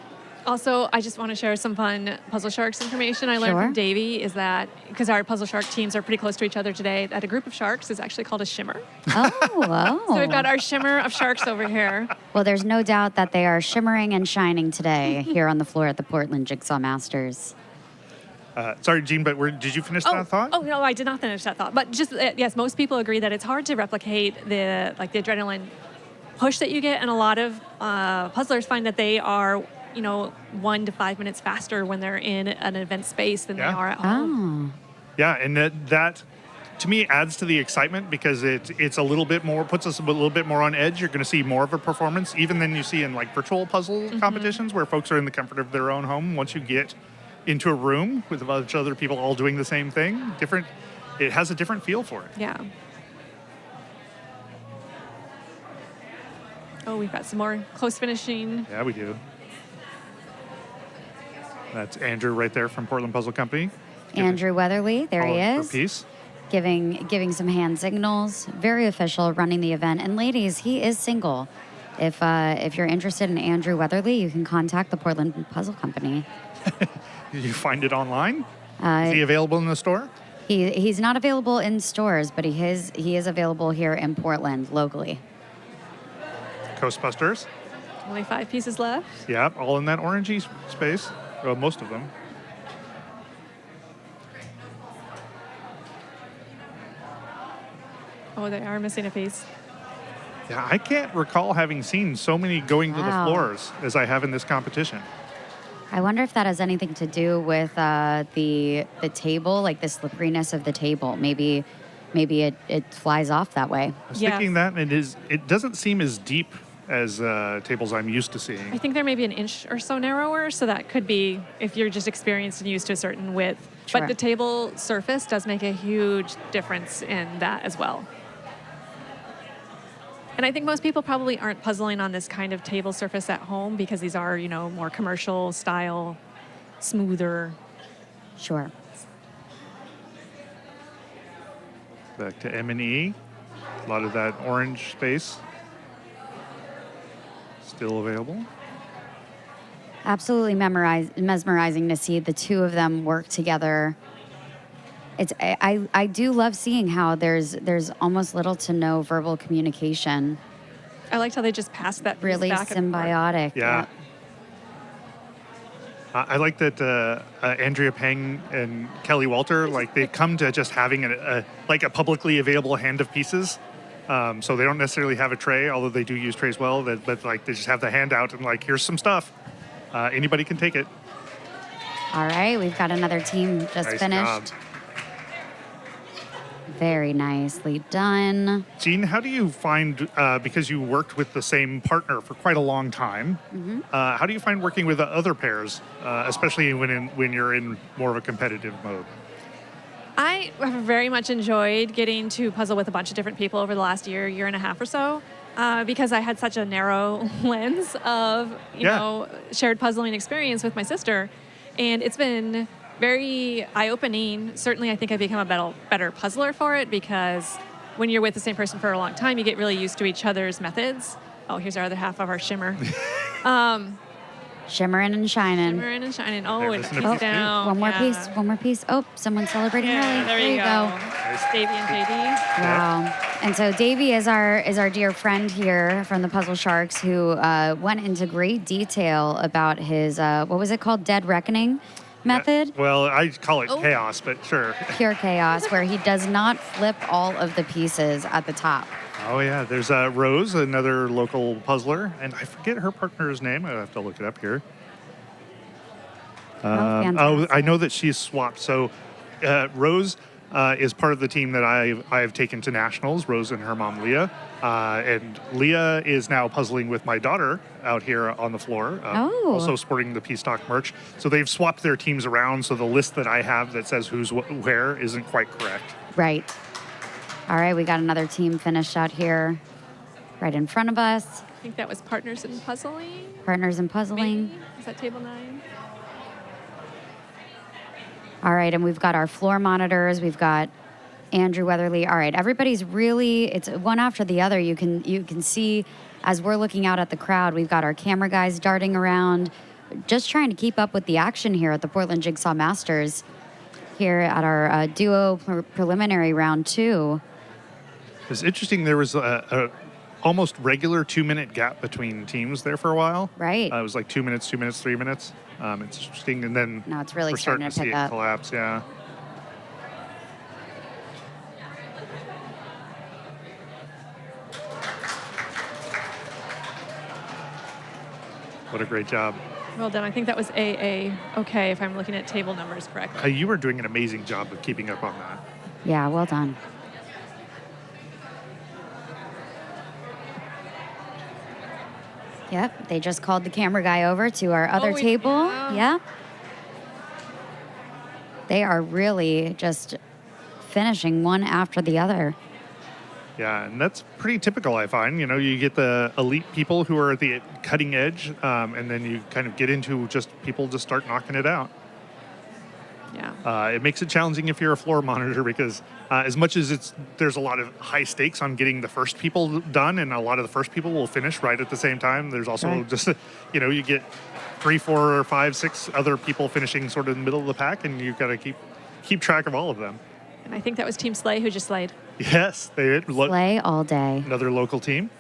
I just want to share some fun Puzzle Sharks information I learned Sure. from Davey is that because our Puzzle Shark teams are pretty close to each other today, that a group of sharks is actually called a shimmer. Oh. So we've got our shimmer of sharks over here. Well, there's no doubt that they are shimmering and shining today here on the floor at the Portland Jigsaw Masters. Sorry, Gene, but did you finish that thought? Oh no, I did not finish that thought. But just yes, most people agree that it's hard to replicate the adrenaline push that you get, and a lot of puzzlers find that they are 1 to 5 minutes faster when they're in an event space than they Yeah. are at home. Oh. Yeah, and that to me adds to the excitement because it's a little bit more, puts us a little bit more on edge. You're going to see more of a performance even than you see in like virtual puzzle competitions where folks are in the comfort of their own home. Once you get into a room with a bunch of other people all doing the same thing, it has a different feel for it. Yeah. Oh, we've got some more close finishing. Yeah, we do. That's Andrew right there from Portland Puzzle Company. Andrew Weatherly, there he All for is, peace. giving some hand signals. Very official, running the event. And ladies, he is single. If you're interested in Andrew Weatherly, you can contact the Portland Puzzle Company. Did you find it online? Is he available in the store? He's not available in stores, but he is available here in Portland locally. Ghostbusters. Only 5 pieces left. Yeah, all in that orangey space. Well, most of them. Oh, they are missing a piece. Yeah, I can't recall having seen so many going to the Wow. floors as I have in this competition. I wonder if that has anything to do with the table, like the slipperiness of the table. Maybe it flies off that way. I was Yes. thinking that it doesn't seem as deep as tables I'm used to I seeing. think they're maybe an inch or so narrower, so that could be if you're just experienced and used to a certain width. Sure. But the table surface does make a huge difference in that as well. And I think most people probably aren't puzzling on this kind of table surface at home because these are, more commercial style, smoother Sure. Back to M&E. A lot of that orange space still available. Absolutely mesmerizing to see the two of them work together. I do love seeing how there's almost little to no verbal communication. I liked how they just passed that piece Really back and forth. symbiotic. Yeah. I like that Andrea Peng and Kelly Walter, like they come to just having a publicly available hand of pieces. So they don't necessarily have a tray, although they do use trays well. But like they just have the hand out and like, here's some stuff. Anybody can take it. All right, we've got another team just Nice finished. job. Very nicely done. Jean, how do you find, because you worked with the same partner for quite a long time, how do you find working with other pairs, especially when you're in more of a competitive mode? I have very much enjoyed getting to puzzle with a bunch of different people over the last year and a half or so, because I had such a narrow lens of, you know, shared puzzling experience with my sister. And it's been very eye-opening. Certainly, I think I've become a better puzzler for it, because when you're with the same person for a long time, you get really used to each other's methods. Oh, here's our other half of our shimmer. Shimmering and shining. Shimmering and shining. Oh, There, and listen it's to Pete. down. One more Yeah. piece. One more piece. Oh, someone's celebrating Yeah, early. there you go. Davey and JD. Wow. And so Davey is our dear friend here from the Puzzle Sharks, who went into great detail about his what was it called, Dead Reckoning method. Well, I call it chaos, but sure. Pure chaos, where he does not flip all of the pieces at the top. Oh, yeah. There's Rose, another local puzzler, and I forget her partner's name. I have to look it up here. Fantastic. I know that she's swapped. So Rose is part of the team that I have taken to nationals, Rose and her mom, Leah. And Leah is now puzzling with my daughter out here on the floor, also sporting the P-Stock merch. So they've swapped their teams around, so the list that I have that says who's where isn't quite correct. Right. All right, we got another team finished out here right in front of us. I think that was Partners in Puzzling. Partners in Puzzling. Maybe? Is that table 9? All right, and we've got our floor monitors. We've got Andrew Weatherly. All right, everybody's really, it's one after the other. You can see as we're looking out at the crowd, we've got our camera guys darting around, just trying to keep up with the action here at the Portland Jigsaw Masters here at our duo preliminary round 2. It's interesting. There was a almost regular 2-minute gap between teams there for a while. Right. It was like 2 minutes, 2 minutes, 3 minutes. It's interesting, and then No, it's really we're starting starting to to see pick it up. collapse. Yeah. What a great job. Well done. I think that was AA. Okay, if I'm looking at table numbers correctly. You were doing an amazing job of keeping up on that. Yeah, well done. Yep, they just called the camera guy over to our other table. yeah. Yeah. They are really just finishing one after the other. Yeah, and that's pretty typical, I find. You know, you get the elite people who are at the cutting edge, and then you kind of get into just people just start knocking it out. Yeah. It makes it challenging if you're a floor monitor, because as much as there's a lot of high stakes on getting the first people done, and a lot of the first people will finish right at the same time. There's also Right. just, you know, you get 3, 4, 5, 6 other people finishing sort of in the middle of the pack, and you've got to keep track of all of them. And I think that was Team Slay who just slayed. Yes, they did. Play all day. Another local team.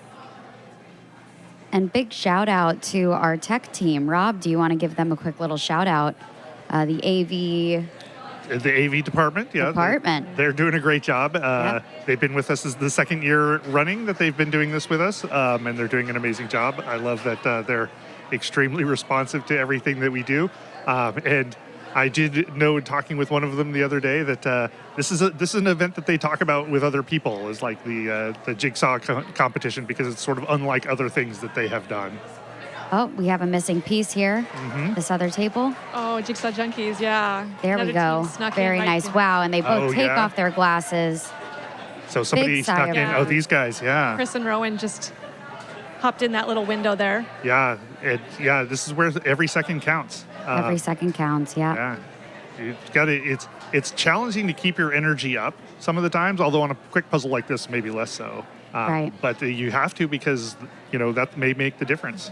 And big shout out to our tech team. Rob, do you want to give them a quick little shout out? The AV The AV department, yeah. Department. They're doing a great job. Yep. They've been with us as the second year running that they've been doing this with us, and they're doing an amazing job. I love that they're extremely responsive to everything that we do. And I did know, talking with one of them the other day, that this is an event that they talk about with other people, is like the Jigsaw competition, because it's sort of unlike other things that they have done. Oh, we have a missing piece here. This other table. Oh, Jigsaw Junkies, yeah. There we Another go. team snuck in Very right nice. in. Wow. And they both Oh, take yeah. off their glasses. So somebody sigh snuck of in. relief. Oh, these guys, yeah. Chris and Rowan just hopped in that little window there. Yeah, this is where every second counts. Every second counts. Yeah. Yeah. It's challenging to keep your energy up some of the times, although on a quick puzzle like this, maybe less so. Right. But you have to, because that may make the difference.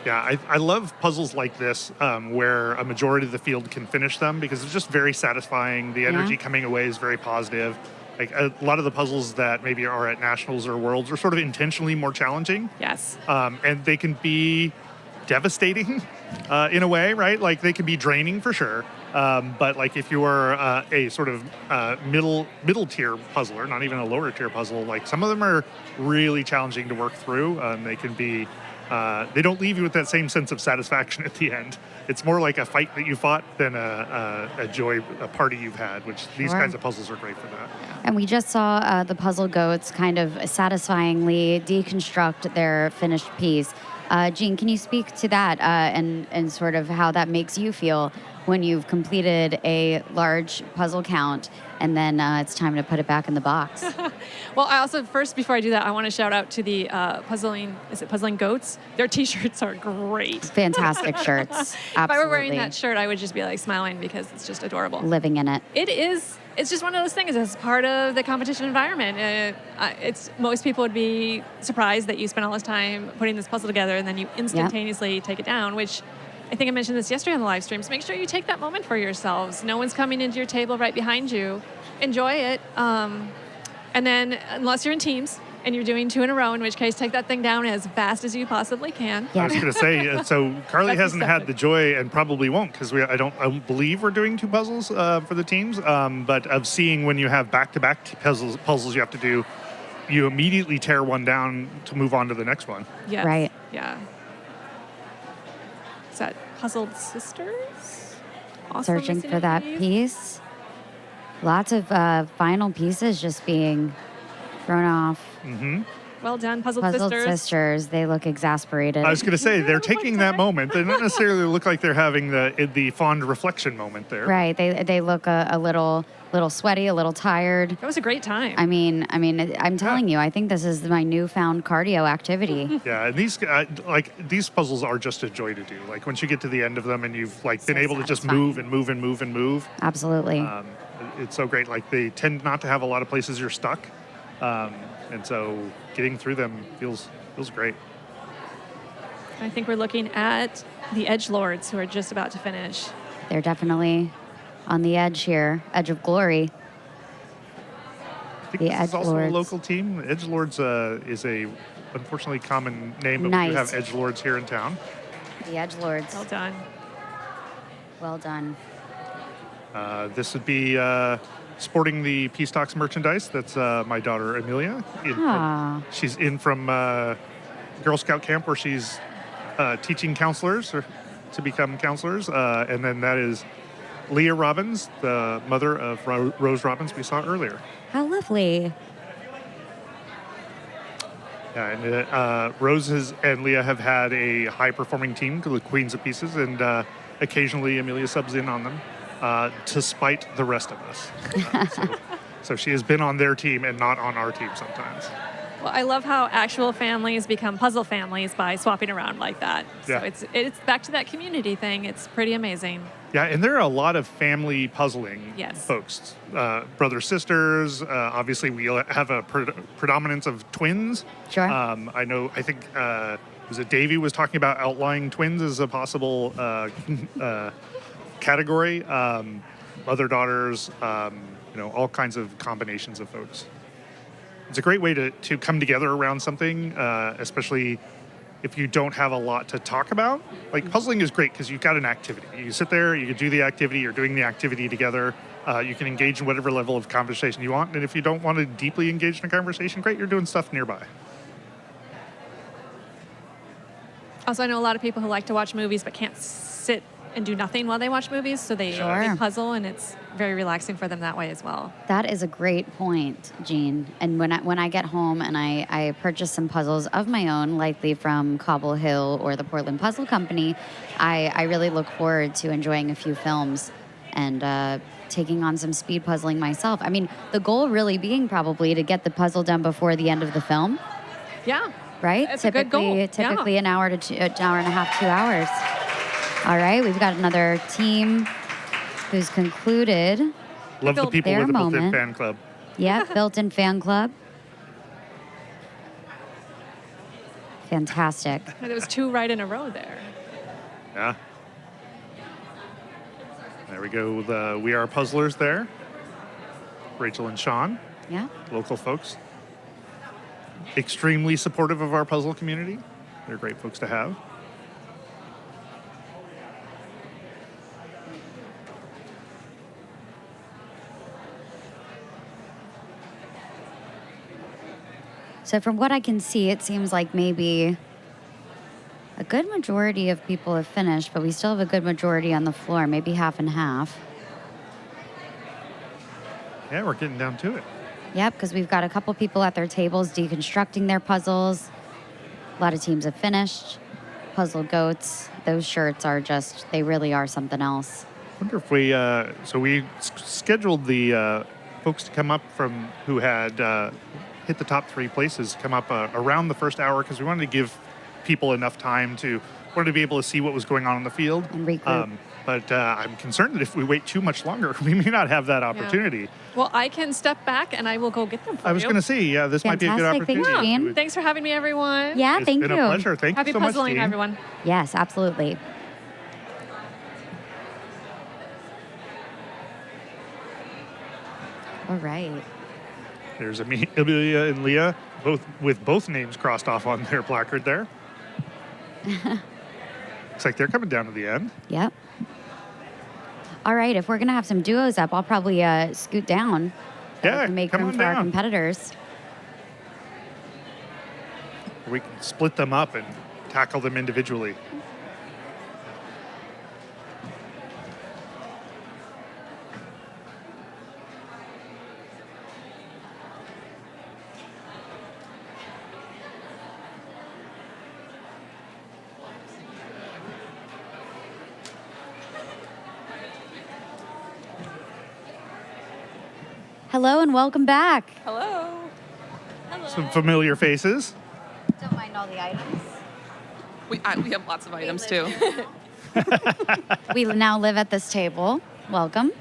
Yeah, I love puzzles like this where a majority of the field can finish them, because it's just very satisfying. The energy coming away is very positive. Like a lot of the puzzles that maybe are at nationals or worlds are sort of intentionally more challenging. Yes. And they can be devastating in a way, right? Like they can be draining for sure. But like if you are a sort of middle tier puzzler, not even a lower tier puzzle, like some of them are really challenging to work through. They can be. They don't leave you with that same sense of satisfaction at the end. It's more like a fight that you fought than a joy, a party you've had, which these kinds of puzzles are great for that. And we just saw the puzzle goats kind of satisfyingly deconstruct their finished piece. Jean, can you speak to that and sort of how that makes you feel when you've completed a large puzzle count and then it's time to put it back in the box? Well, I also, first, before I do that, I want to shout out to the Puzzling Goats? Their T-shirts are great. Fantastic shirts. Absolutely. If I were wearing that shirt, I would just be like smiling because it's just adorable. Living in it. It is. It's just one of those things. It's part of the competition environment. Most people would be surprised that you spent all this time putting this puzzle together and then you instantaneously take it down, which I think I mentioned this yesterday on the live stream. So make sure you take that moment for yourselves. No one's coming into your table right behind you. Enjoy it. And then, unless you're in teams and you're doing 2 in a row, in which case take that thing down as fast as you possibly can. I was going to say, so Carly That's hasn't had the joy, and probably won't, because I don't believe we're doing 2 puzzles for the teams. But of seeing when you have back-to-back puzzles you have to do, you immediately tear one down to move on to the next one. Yes. Right. Yeah. Is that Puzzled Sisters? Also Searching missing for a that piece? piece. Lots of final pieces just being thrown off. Well done, Puzzled Puzzled Sisters. Sisters, they look exasperated. I was going to say, they're taking that time. moment. They don't necessarily look like they're having the fond reflection moment there. Right. They look a little sweaty, a little tired. That was a great time. I mean, I'm telling you, I think this is my newfound cardio activity. Yeah, and these puzzles are just a joy to do. Like once you get to the end of them and you've been So able to just satisfying. move and move and move and move, Absolutely. it's so great. Like they tend not to have a lot of places you're stuck, and so getting through them feels great. I think we're looking at the Edgelords, who are just about to finish. They're definitely on the edge here, edge of glory. I think The this is also a Edgelords. local team. Edgelords is a unfortunately common name, but we do Nice. have Edgelords here in town. The Edgelords. Well done. Well done. This would be sporting the Peace Talks merchandise. That's my daughter Amelia. Ah. She's in from Girl Scout camp where she's teaching counselors to become counselors, and then that is Leah Robbins, the mother of Rose Robbins we saw earlier. How lovely. And Rose and Leah have had a high-performing team, the Queens of Pieces, and occasionally Amelia subs in on them to spite the rest of us. So she has been on their team and not on our team sometimes. Well, I love how actual families become puzzle families by swapping around like that. Yeah. So it's back to that community thing. It's pretty amazing. Yeah, and there are a lot of family puzzling Yes. folks. Brothers, sisters. Obviously, we have a predominance of twins. Sure. I think was it Davey was talking about outlying twins as a possible category. Mother, daughters, all kinds of combinations of folks. It's a great way to come together around something, especially if you don't have a lot to talk about. Like puzzling is great because you've got an activity. You sit there, you can do the activity, you're doing the activity together. You can engage in whatever level of conversation you want. And if you don't want to deeply engage in a conversation, great, you're doing stuff nearby. Also, I know a lot of people who like to watch movies but can't sit and do nothing while they watch movies, so they Sure. puzzle, and it's very relaxing for them that way as well. That is a great point, Jean. And when I get home and I purchase some puzzles of my own, likely from Cobble Hill or the Portland Puzzle Company, I really look forward to enjoying a few films and taking on some speed puzzling myself. I mean, the goal really being probably to get the puzzle done before the end of the film, Yeah. right? It's a good goal. Typically Yeah. an hour to an hour and a half, 2 hours. All right, we've got another team who's concluded. Love the people Their with the built-in moment. fan club. Yep, built-in fan club. Fantastic. There was 2 right in a row there. Yeah. There we go. We are puzzlers there. Rachel and Sean, Yeah. local folks. Extremely supportive of our puzzle community. They're great folks to have. So from what I can see, it seems like maybe a good majority of people have finished, but we still have a good majority on the floor, maybe half and half. Yeah, we're getting down to it. Yep, because we've got a couple people at their tables deconstructing their puzzles. A lot of teams have finished. Puzzle goats, those shirts are just, they really are something else. Wonder if we scheduled the folks to come up from who had hit the top 3 places, come up around the first hour, because we wanted to give people enough time wanted to be able to see what was going on in the field. And regroup. But I'm concerned that if we wait too much longer, we may not have that opportunity. Well, I can step back and I will go get them for you. I was going to say, yeah, this might be a good Fantastic. opportunity. Thanks, Jean. It would- Thanks for having me, everyone. Yeah, It's thank been you. a pleasure. Thank Happy you so much, puzzling, Jean. everyone. Yes, absolutely. All right. There's Amelia and Leah, both with both names crossed off on their placard there. Looks like they're coming down to the end. Yep. All right, if we're going to have some duos up, I'll probably scoot down. Yeah, To make come room on for our down. competitors. We can split them up and tackle them individually. Hello and welcome back. Hello. Some familiar faces. Don't mind all the items. We have lots of items too. We now live at this table. Welcome.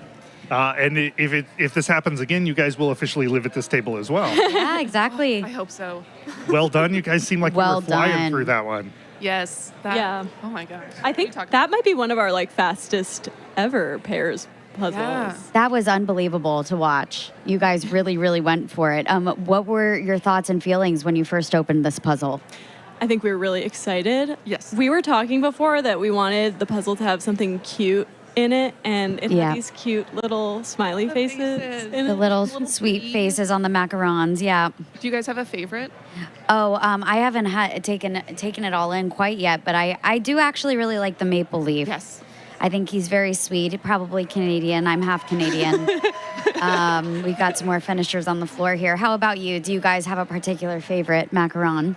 And if this happens again, you guys will officially live at this table as well. Yeah, exactly. I hope so. Well done. You guys seem like you Well were flying done. through that one. Yes. That, Yeah. Oh my gosh. I think We talked- that might be one of our fastest ever pairs puzzles. Yeah. That was unbelievable to watch. You guys really, really went for it. What were your thoughts and feelings when you first opened this puzzle? I think we were really excited. Yes. We were talking before that we wanted the puzzle to have something cute in it, and it Yeah. had these cute little smiley faces. faces. in The it. little Little sweet bees. faces on the macarons. Yeah. Do you guys have a favorite? Oh, I haven't taken it all in quite yet, but I do actually really like the maple leaf. Yes. I think he's very sweet, probably Canadian. I'm half Canadian. We've got some more finishers on the floor here. How about you? Do you guys have a particular favorite macaron?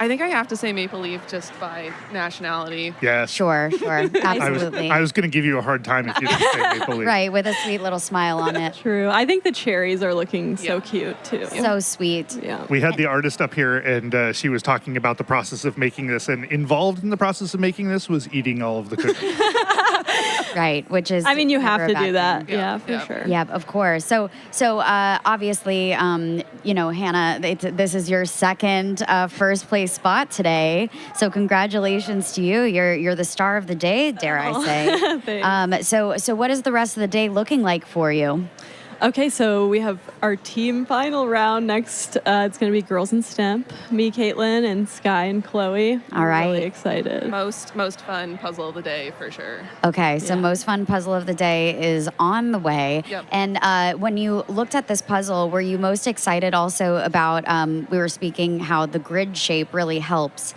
I think I have to say maple leaf just by nationality. Yes. Sure, absolutely. I was going to give you a hard time if you didn't say Maple Leaf. Right, with a sweet little smile on it. True. I think the cherries are looking so Yeah. cute too. So sweet. Yeah. We had the artist up here, and she was talking about the process of making this, and involved in the process of making this was eating all of the cookies. Right, which is I mean, you never have a to do bad that. thing. Yeah, Yeah. for Yeah. sure. Yeah, of course. So obviously, Hannah, this is your second first place spot today. So congratulations to you. You're the star of the day, dare I say? Thanks. So what is the rest of the day looking like for you? Okay, so we have our team final round next. It's going to be girls in STEM. Me, Caitlin, and Sky and Chloe. All right. I'm really excited. Most fun puzzle of the day for sure. Okay, so Yeah. most fun puzzle of the day is on the way. Yep. And when you looked at this puzzle, were you most excited also about, we were speaking how the grid shape really helps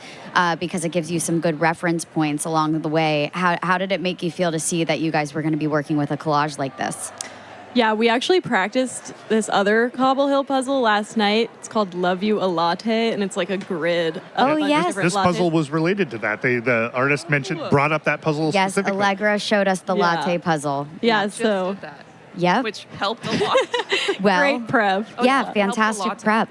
because it gives you some good reference points along the way. How did it make you feel to see that you guys were going to be working with a collage like this? Yeah, we actually practiced this other Cobble Hill puzzle last night. It's called Love You a Latte, and it's like a grid. Of Oh, a bunch of yes. different This lattes. puzzle was related to that. The artist brought up that puzzle Yes, specifically. Allegra showed us the Yeah. latte puzzle. Yeah, Just so did that, Yep. which helped a lot. Well, great prep. yeah, Helped a fantastic lot. prep.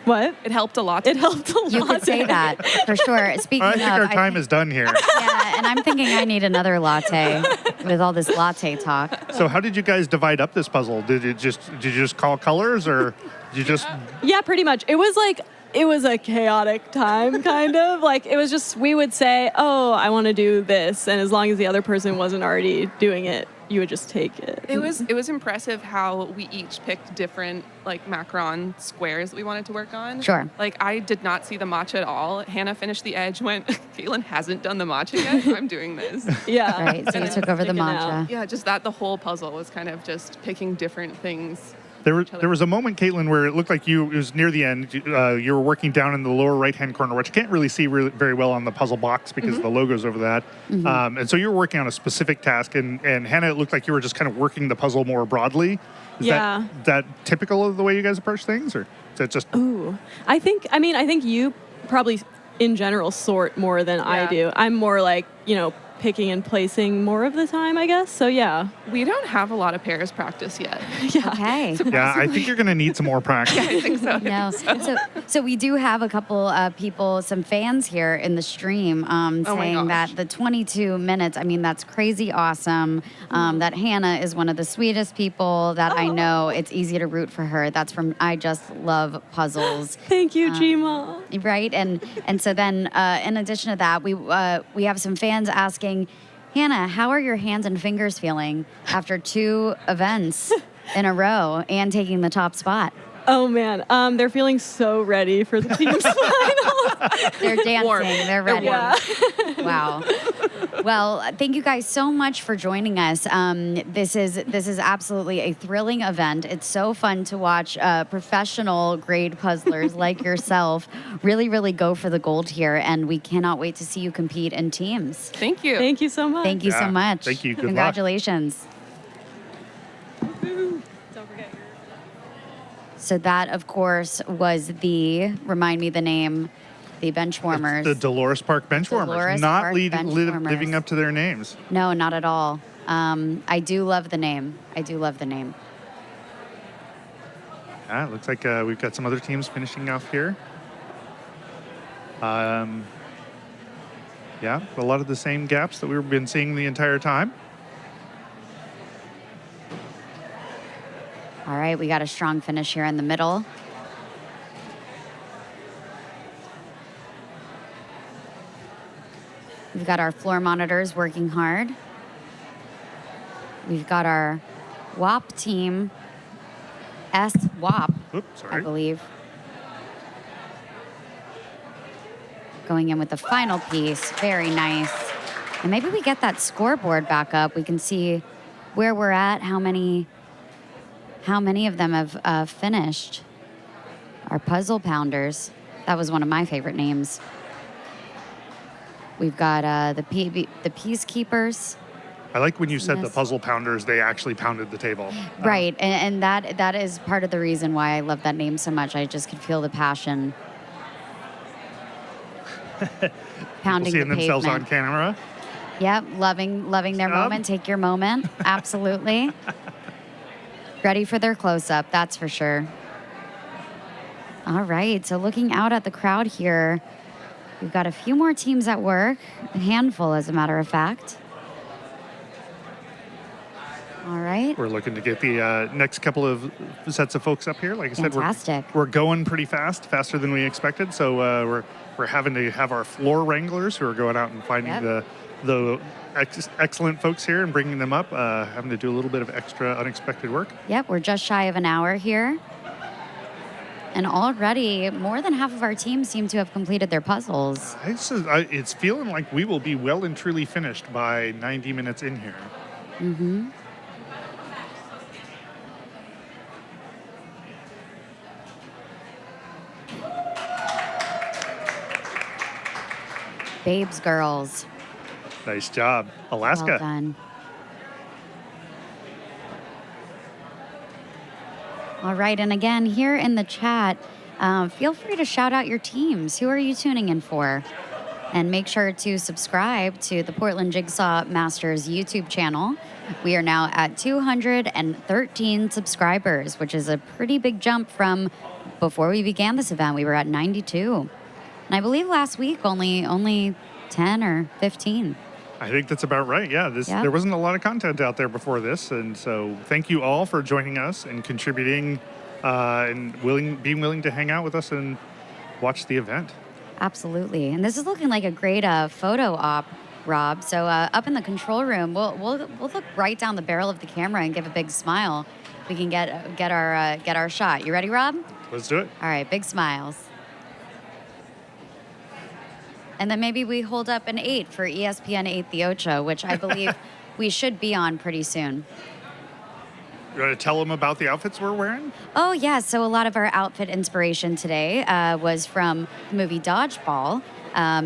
What? It helped a lot. It helped a lot. You could say that for sure. Speaking I of, think our time is done here. yeah, and I'm thinking I need another latte with all this latte talk. So how did you guys divide up this puzzle? Did you just call colors, or did you just? Yeah, pretty much. It was a chaotic time, kind of. Like, it was just, we would say, oh, I want to do this. And as long as the other person wasn't already doing it, you would just take it. It was impressive how we each picked different like macron squares that we wanted to work on. Sure. Like I did not see the matcha at all. Hannah finished the edge. Went. Caitlin hasn't done the matcha yet. I'm doing this. Yeah. Right, so you took over the Sticking out. matcha. Yeah, just that the whole puzzle was kind of just picking different things. There was a moment, Caitlin, where it looked like it was near the end. You were working down in the lower right-hand corner, which you can't really see very well on the puzzle box because the logo's over that. And so you were working on a specific task, and Hannah, it looked like you were just kind of working the puzzle more broadly. Is Yeah. that typical of the way you guys approach things, or is that just? Ooh. I think you probably in general sort more than I Yeah. do. I'm more like, picking and placing more of the time, I guess. So yeah. We don't have a lot of pairs practice yet. Yeah. Okay. Yeah, I think you're going to need some more practice. I think so. No. So we do have a couple people, some fans here in the stream my saying gosh. that the 22 minutes, I mean, that's crazy awesome. That Hannah is one of the sweetest people that I know. It's easy to root for her. That's from I Just Love Puzzles. Thank you, Gma. Right, and so then in addition to that, we have some fans asking, Hannah, how are your hands and fingers feeling after 2 events in a row and taking the top spot? Oh man, they're feeling so ready for the team's final. They're dancing. Warm. They're ready. Yeah. Wow. Well, thank you guys so much for joining us. This is absolutely a thrilling event. It's so fun to watch professional grade puzzlers like yourself really, really go for the gold here, and we cannot wait to see you compete in teams. Thank you. Thank you so much. Thank you Yeah. so much. Thank you. Good luck. Congratulations. Don't forget your So that, of course, was remind me the name, the Benchwarmers. The Dolores Park Benchwarmers, Dolores not Park living Benchwarmers. up to their names. No, not at all. I do love the name. Yeah, it looks like we've got some other teams finishing off here. Yeah, a lot of the same gaps that we've been seeing the entire time. All right, we got a strong finish here in the middle. We've got our floor monitors working hard. We've got our WAP team, S-WAP, Oops, I sorry. believe, going in with the final piece. Very nice. And maybe we get that scoreboard back up. We can see where we're at, how many of them have finished. Our puzzle pounders. That was one of my favorite names. We've got the peacekeepers. I like when you said the Yes. puzzle pounders, they actually pounded the table. Right, and that is part of the reason why I love that name so much. I just could feel the passion. Pounding Seeing the themselves on pavement. camera. Yep, loving their Job. moment. Take your moment. Absolutely. Ready for their close-up, that's for sure. All right, so looking out at the crowd here, we've got a few more teams at work, a handful as a matter of fact. All right. We're looking to get the next couple of sets of folks up here. Like I said, Fantastic. we're going pretty fast, faster than we expected. So we're having to have our floor wranglers who are going out and finding Yep. the excellent folks here and bringing them up. Having to do a little bit of extra unexpected work. Yep, we're just shy of an hour here. And already, more than half of our team seem to have completed their puzzles. It's feeling like we will be well and truly finished by 90 minutes in here. Mm-hmm. Babes, girls. Nice job, Well Alaska. done. All right, and again, here in the chat, feel free to shout out your teams. Who are you tuning in for? And make sure to subscribe to the Portland Jigsaw Masters YouTube channel. We are now at 213 subscribers, which is a pretty big jump from before we began this event. We were at 92. And I believe last week only 10 or 15. I think that's about right. Yeah, there wasn't a lot of content out there before this, and so thank you all for joining us and contributing and being willing to hang out with us and watch the event. Absolutely, and this is looking like a great photo op, Rob. So up in the control room, we'll look right down the barrel of the camera and give a big smile. We can get our shot. You ready, Rob? Let's do it. All right, big smiles. And then maybe we hold up an 8 for ESPN 8 The Ocho, which I believe we should be on pretty soon. You want to tell them about the outfits we're wearing? Oh, yeah. So a lot of our outfit inspiration today was from the movie Dodgeball.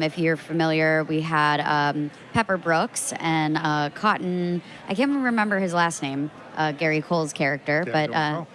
If you're familiar, we had Pepper Brooks and Cotton. I can't remember his last name, Gary Cole's character, but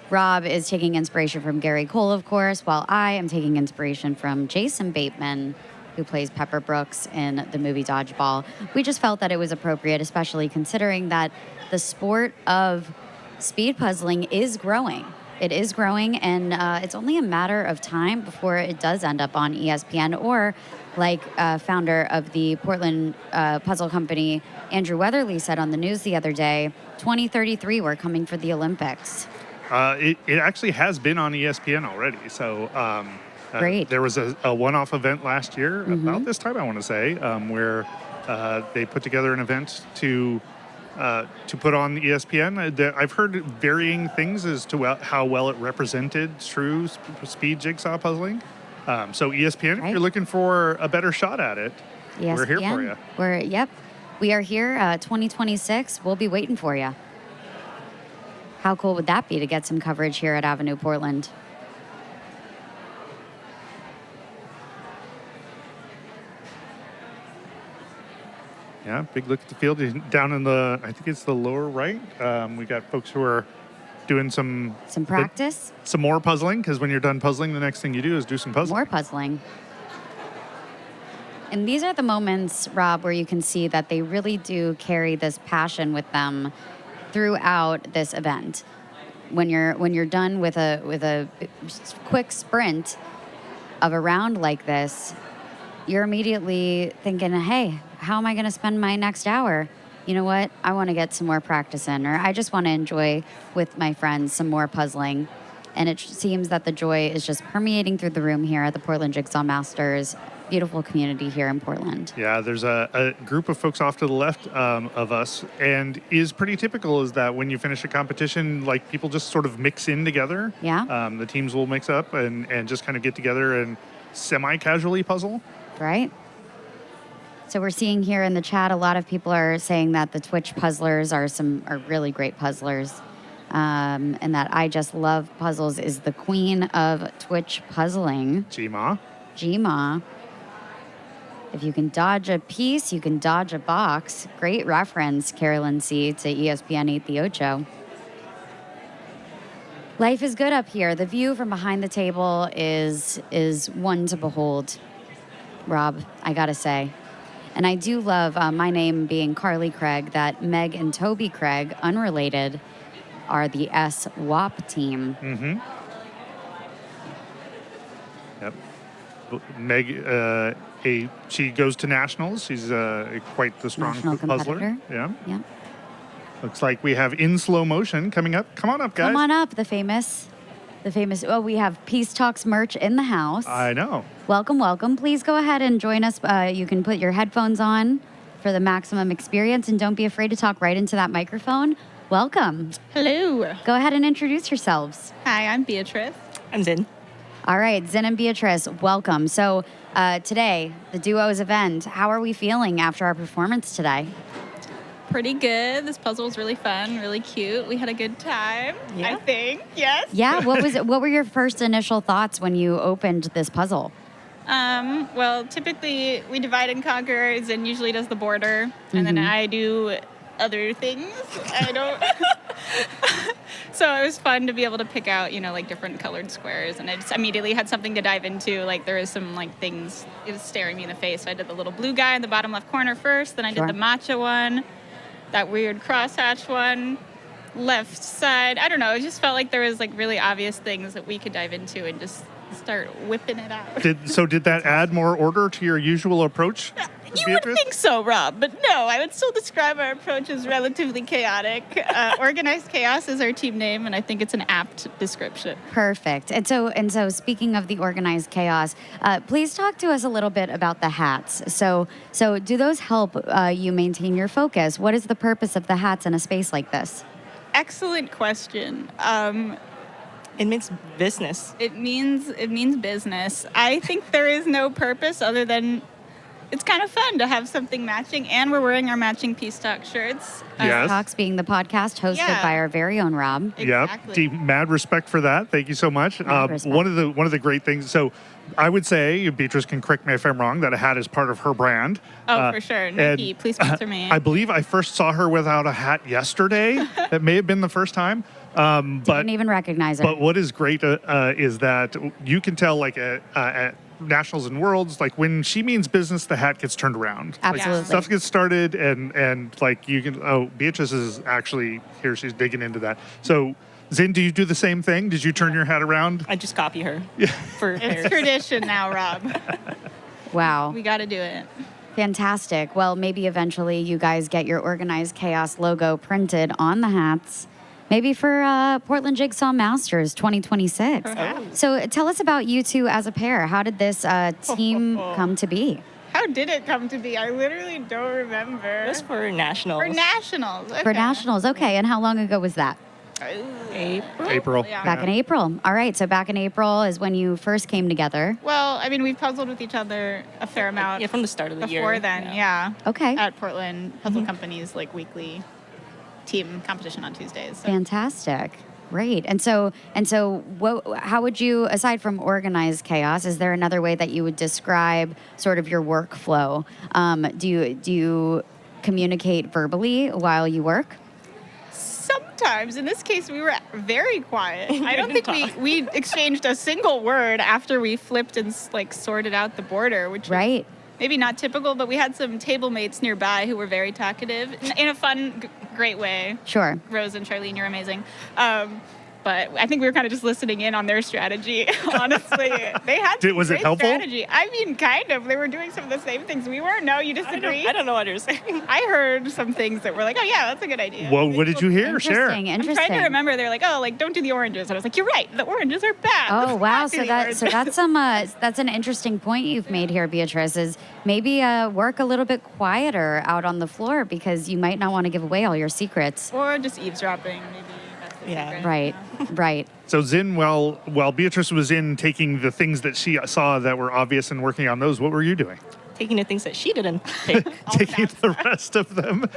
Rob is taking inspiration from Gary Cole, of course, while I am taking inspiration from Jason Bateman, who plays Pepper Brooks in the movie Dodgeball. We just felt that it was appropriate, especially considering that the sport of speed puzzling is growing. It is growing, and it's only a matter of time before it does end up on ESPN, or like founder of the Portland puzzle company, Andrew Weatherly, said on the news the other day, 2033, we're coming for the Olympics. It actually has been on ESPN already, so... Great. There was a one-off event last year, about this time, I want to say, where they put together an event to put on ESPN. I've heard varying things as to how well it represented true speed jigsaw puzzling. So ESPN, if you're looking for a better shot at it, ESPN, we're here for you. We are here, 2026. We'll be waiting for you. How cool would that be to get some coverage here at Avenue Portland? Yeah, big look at the field. Down in the, I think it's the lower right. We got folks who are doing some practice. Some more puzzling, because when you're done puzzling, the next thing you do is do some puzzling. More puzzling. And these are the moments, Rob, where you can see that they really do carry this passion with them throughout this event. When you're done with a quick sprint of a round like this, you're immediately thinking, hey, how am I going to spend my next hour? You know what? I want to get some more practice in, or I just want to enjoy with my friends some more puzzling. And it seems that the joy is just permeating through the room here at the Portland Jigsaw Masters. Beautiful community here in Portland. Yeah, there's a group of folks off to the left of us, and is pretty typical is that when you finish a competition, like people just sort of mix in together. Yeah. The teams will mix up and just kind of get together and semi-casually puzzle. Right. So we're seeing here in the chat, a lot of people are saying that the Twitch puzzlers are really great puzzlers. And that I Just Love Puzzles is the queen of Twitch puzzling. Gma. If you can dodge a piece, you can dodge a box. Great reference, Carolyn C., to ESPN 8 The Ocho. Life is good up here. The view from behind the table is one to behold, Rob, I gotta say. And I do love, my name being Carly Craig, that Meg and Toby Craig, unrelated, are the SWAP team. Mm-hmm. Yep. Meg, she goes to nationals. She's quite the strong puzzler. Yeah. Looks like we have In Slow Motion coming up. Come on up, guys. Come on up, the famous. Oh, we have Peace Talks merch in the house. I know. Welcome. Please go ahead and join us. You can put your headphones on for the maximum experience, and don't be afraid to talk right into that microphone. Welcome. Hello. Go ahead and introduce yourselves. Hi, I'm Beatrice. I'm Zin. All right, Zin and Beatrice, welcome. So today, the duos event, how are we feeling after our performance today? Pretty good. This puzzle was really fun, really cute. We had a good time, I think. Yes. Yeah, what were your first initial thoughts when you opened this puzzle? Well, typically we divide and conquer. Zin usually does the border, and then I do other things. I don't. So it was fun to be able to pick out, like different colored squares, and I just immediately had something to dive into. Like there was some like things it was staring me in the face. So I did the little blue guy in the bottom left corner first, then I Sure. did the matcha one, that weird crosshatch one, left side. I don't know. It just felt like there was like really obvious things that we could dive into and just start whipping it out. Did that add more order to your usual approach? You would think so, Rob, but no, I would still describe our approach as relatively chaotic. Organized Chaos is our team name, and I think it's an apt description. Perfect. And so speaking of the organized chaos, please talk to us a little bit about the hats. So do those help you maintain your focus? What is the purpose of the hats in a space like this? Excellent question. It means business. It means business. I think there is no purpose other than it's kind of fun to have something matching, and we're wearing our matching Peace Talk shirts. Yes. Talks being the podcast hosted Yeah. by our very own Rob. Exactly. Yep. Deep, mad respect for that. Thank you so much. respect. One of the great things. So, I would say, Beatrice can correct me if I'm wrong, that a hat is part of her brand. Oh, for sure. Nike, please sponsor me. I believe I first saw her without a hat yesterday. That may have been the first time. But Didn't even recognize her. But what is great is that you can tell, like at Nationals and Worlds, like when she means business, the hat gets turned around. Absolutely. Like, stuff gets started, and like you can. Oh, Beatrice is actually here. She's digging into that. So, Zin, do you do the same thing? Did you turn your hat around? I just copy her for It's Paris. tradition now, Rob. Wow. We got to do it. Fantastic. Well, maybe eventually you guys get your Organized Chaos logo printed on the hats. Maybe for Portland Jigsaw Masters 2026. So tell us about you two as a pair. How did this team come to be? How did it come to be? I literally don't remember. It was for nationals. For nationals. Okay. For Nationals. Okay. And how long ago was that? April. Yeah. Back in April. All right. So back in April is when you first came together. Well, I mean, we've puzzled with each other a fair amount. Yeah, from the start of the year. Before then, yeah. Okay. At Portland Puzzle Company's like weekly team competition on Tuesdays. So. Fantastic. Great. And so how would you, aside from Organized Chaos, is there another way that you would describe sort of your workflow? Do you communicate verbally while you work? Sometimes. In this case, we were very quiet. I don't think we exchanged a single word after we flipped and like sorted out the border, which Right. maybe not typical, but we had some table mates nearby who were very talkative in a fun, great way. Sure. Rose and Charlene, you're amazing. But I think we were kind of just listening in on their strategy. Honestly, they had Was it great helpful? strategy. I mean, kind of. They were doing some of the same things we were. No, you disagree. I don't know what you're saying. I heard some things that were like, oh yeah, that's a good idea. Well, what did you hear? Share. Interesting. I'm Interesting. trying to remember. They're like, oh, like don't do the oranges. And I was like, you're right. The oranges are bad. Oh Let's wow! not do So the that's oranges." that's an interesting point you've made here, Beatrice. Is maybe work a little bit quieter out on the floor because you might not want to give away all your secrets. Or just eavesdropping, maybe. That's the Yeah. secret. Right. Right. So Zin, while Beatrice was in taking the things that she saw that were obvious and working on those, what were you doing? Taking the things that she didn't take. Taking the rest of them.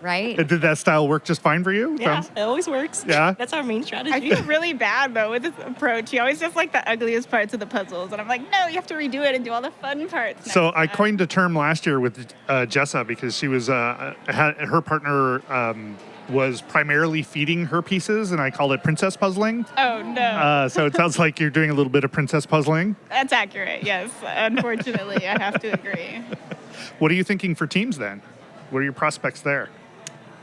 Right. And did that style work just fine for you? Yeah, it always works. Yeah? That's our main I strategy. feel really bad though with this approach. You always just like the ugliest parts of the puzzles, and I'm like, no, you have to redo it and do all the fun parts. So next I time." coined a term last year with Jessa because she was her partner was primarily feeding her pieces, and I called it princess puzzling. Oh no, So it sounds like you're doing a little bit of princess puzzling. that's accurate. Yes, unfortunately, I have to agree. What are you thinking for teams then? What are your prospects there?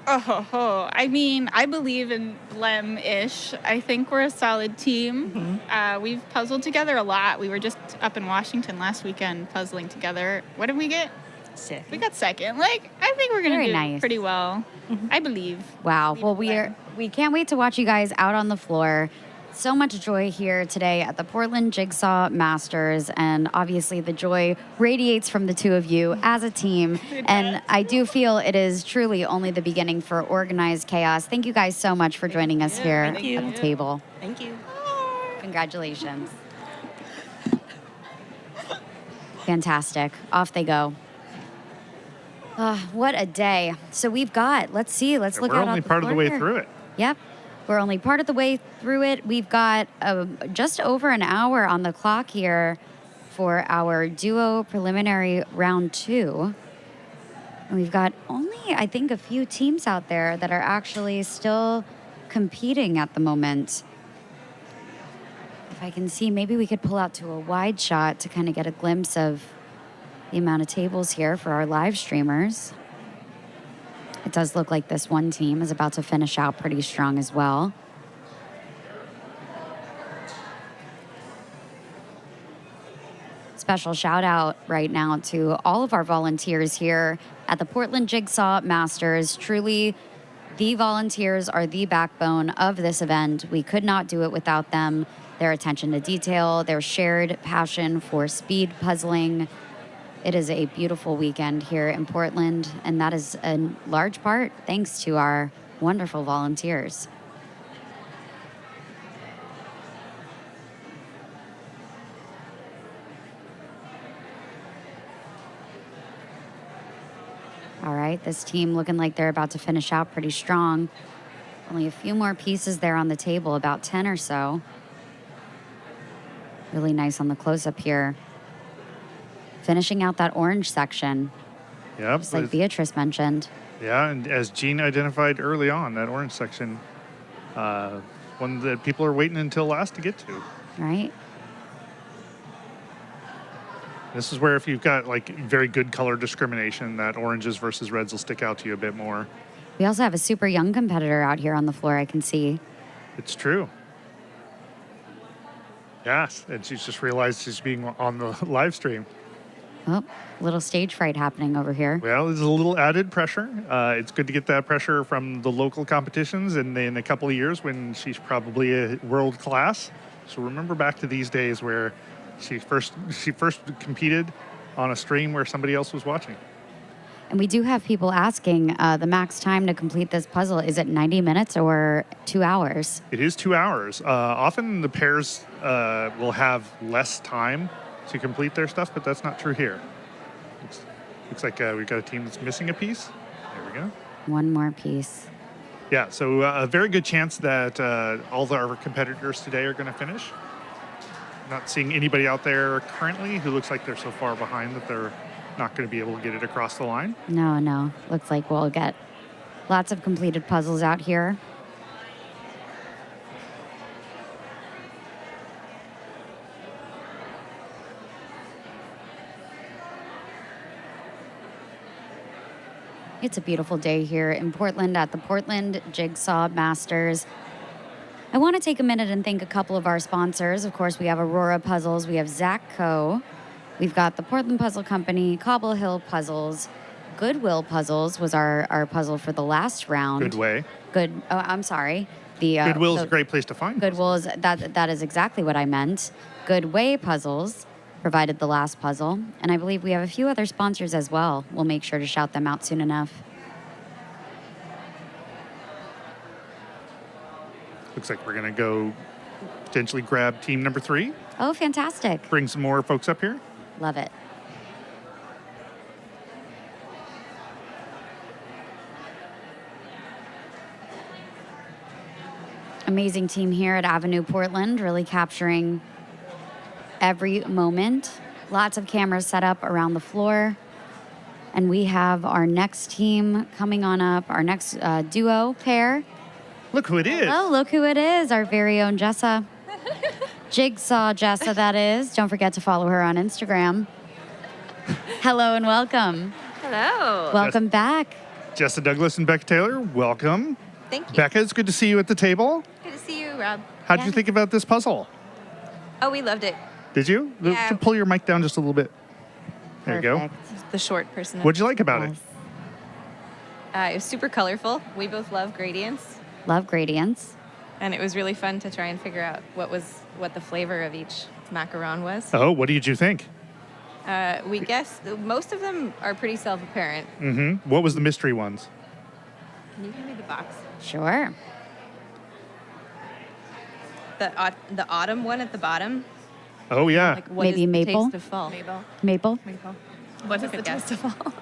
I mean, I believe in Blem-ish. I think we're a solid team. We've puzzled together a lot. We were just up in Washington last weekend puzzling together. What did we get? Sick. We got second. Like, I think we're gonna Very do nice. pretty well. I believe. Wow. Well, we can't wait to watch you guys out on the floor. So much joy here today at the Portland Jigsaw Masters, and obviously the joy radiates from the two of you as a team. And I do feel it is truly only the beginning for Organized Chaos. Thank you guys so much for joining us here thank you. at the table. Thank you. Congratulations. Fantastic. Off they go. What a day. So we've got, let's look We're out only the part of the floor way here. through it. Yep. We're only part of the way through it. We've got just over an hour on the clock here for our duo preliminary round 2. And we've got only I think, a few teams out there that are actually still competing at the moment. If I can see, maybe we could pull out to a wide shot to kind of get a glimpse of the amount of tables here for our live streamers. It does look like this one team is about to finish out pretty strong as well. Special shout out right now to all of our volunteers here at the Portland Jigsaw Masters. Truly, the volunteers are the backbone of this event. We could not do it without them. Their attention to detail, their shared passion for speed puzzling. It is a beautiful weekend here in Portland, and that is in large part thanks to our wonderful volunteers. All right, this team looking like they're about to finish out pretty strong. Only a few more pieces there on the table, about 10 or so. Really nice on the close-up here. Finishing out that orange section, Yep. just like Beatrice mentioned. Yeah, and as Gene identified early on, that orange section, one that people are waiting until last to get to. Right? This is where if you've got like very good color discrimination, that oranges versus reds will stick out to you a bit more. We also have a super young competitor out here on the floor, I can see. It's true. Yes, and she's just realized she's being on the live stream. Oh, little stage fright happening over here. Well, there's a little added pressure. It's good to get that pressure from the local competitions, and in a couple of years when she's probably a world class. So remember back to these days where she first competed on a stream where somebody else was watching. And we do have people asking the max time to complete this puzzle. Is it 90 minutes or 2 hours? It is 2 hours. Often the pairs will have less time to complete their stuff, but that's not true here. Looks like we've got a team that's missing a piece. There we go. One more piece. Yeah, so a very good chance that all of our competitors today are going to finish. Not seeing anybody out there currently who looks like they're so far behind that they're not going to be able to get it across the line. No. Looks like we'll get lots of completed puzzles out here. It's a beautiful day here in Portland at the Portland Jigsaw Masters. I want to take a minute and thank a couple of our sponsors. Of course, we have Aurora Puzzles, we have Zachco, we've got the Portland Puzzle Company, Cobble Hill Puzzles, Goodwill Puzzles was our puzzle for the last round. I'm sorry. Goodwill's a great place to find. Goodwill is that is exactly what I meant. Goodway Puzzles provided the last puzzle, and I believe we have a few other sponsors as well. We'll make sure to shout them out soon enough. Looks like we're going to go potentially grab team number 3. Oh, fantastic. Bring some more folks up here. Love it. Amazing team here at Avenue Portland, really capturing every moment. Lots of cameras set up around the floor. And we have our next team coming on up, our next duo pair. Look who it is. Oh, look who it is, our very own Jessa. Jigsaw Jessa, that is. Don't forget to follow her on Instagram. Hello and welcome. Hello. Welcome back. Jessa Douglas and Becca Taylor, welcome. Thank you. Becca, it's good to see you at the table. Good to see you, Rob. How did you think about this puzzle? Oh, we loved it. Did you? Yeah. Pull your mic down just a little bit. There you go. Perfect. The short person. What'd you like about it? Yes. It was super colorful. We both love gradients. Love gradients. And it was really fun to try and figure out what the flavor of each macaron was. Oh, what did you think? We guessed most of them are pretty self-apparent. Mm-hmm. What was the mystery ones? Can you give me the box? Sure. The autumn one at the bottom. Oh, yeah. Like what Maybe is the maple? taste of fall? Maple? What is the taste of fall?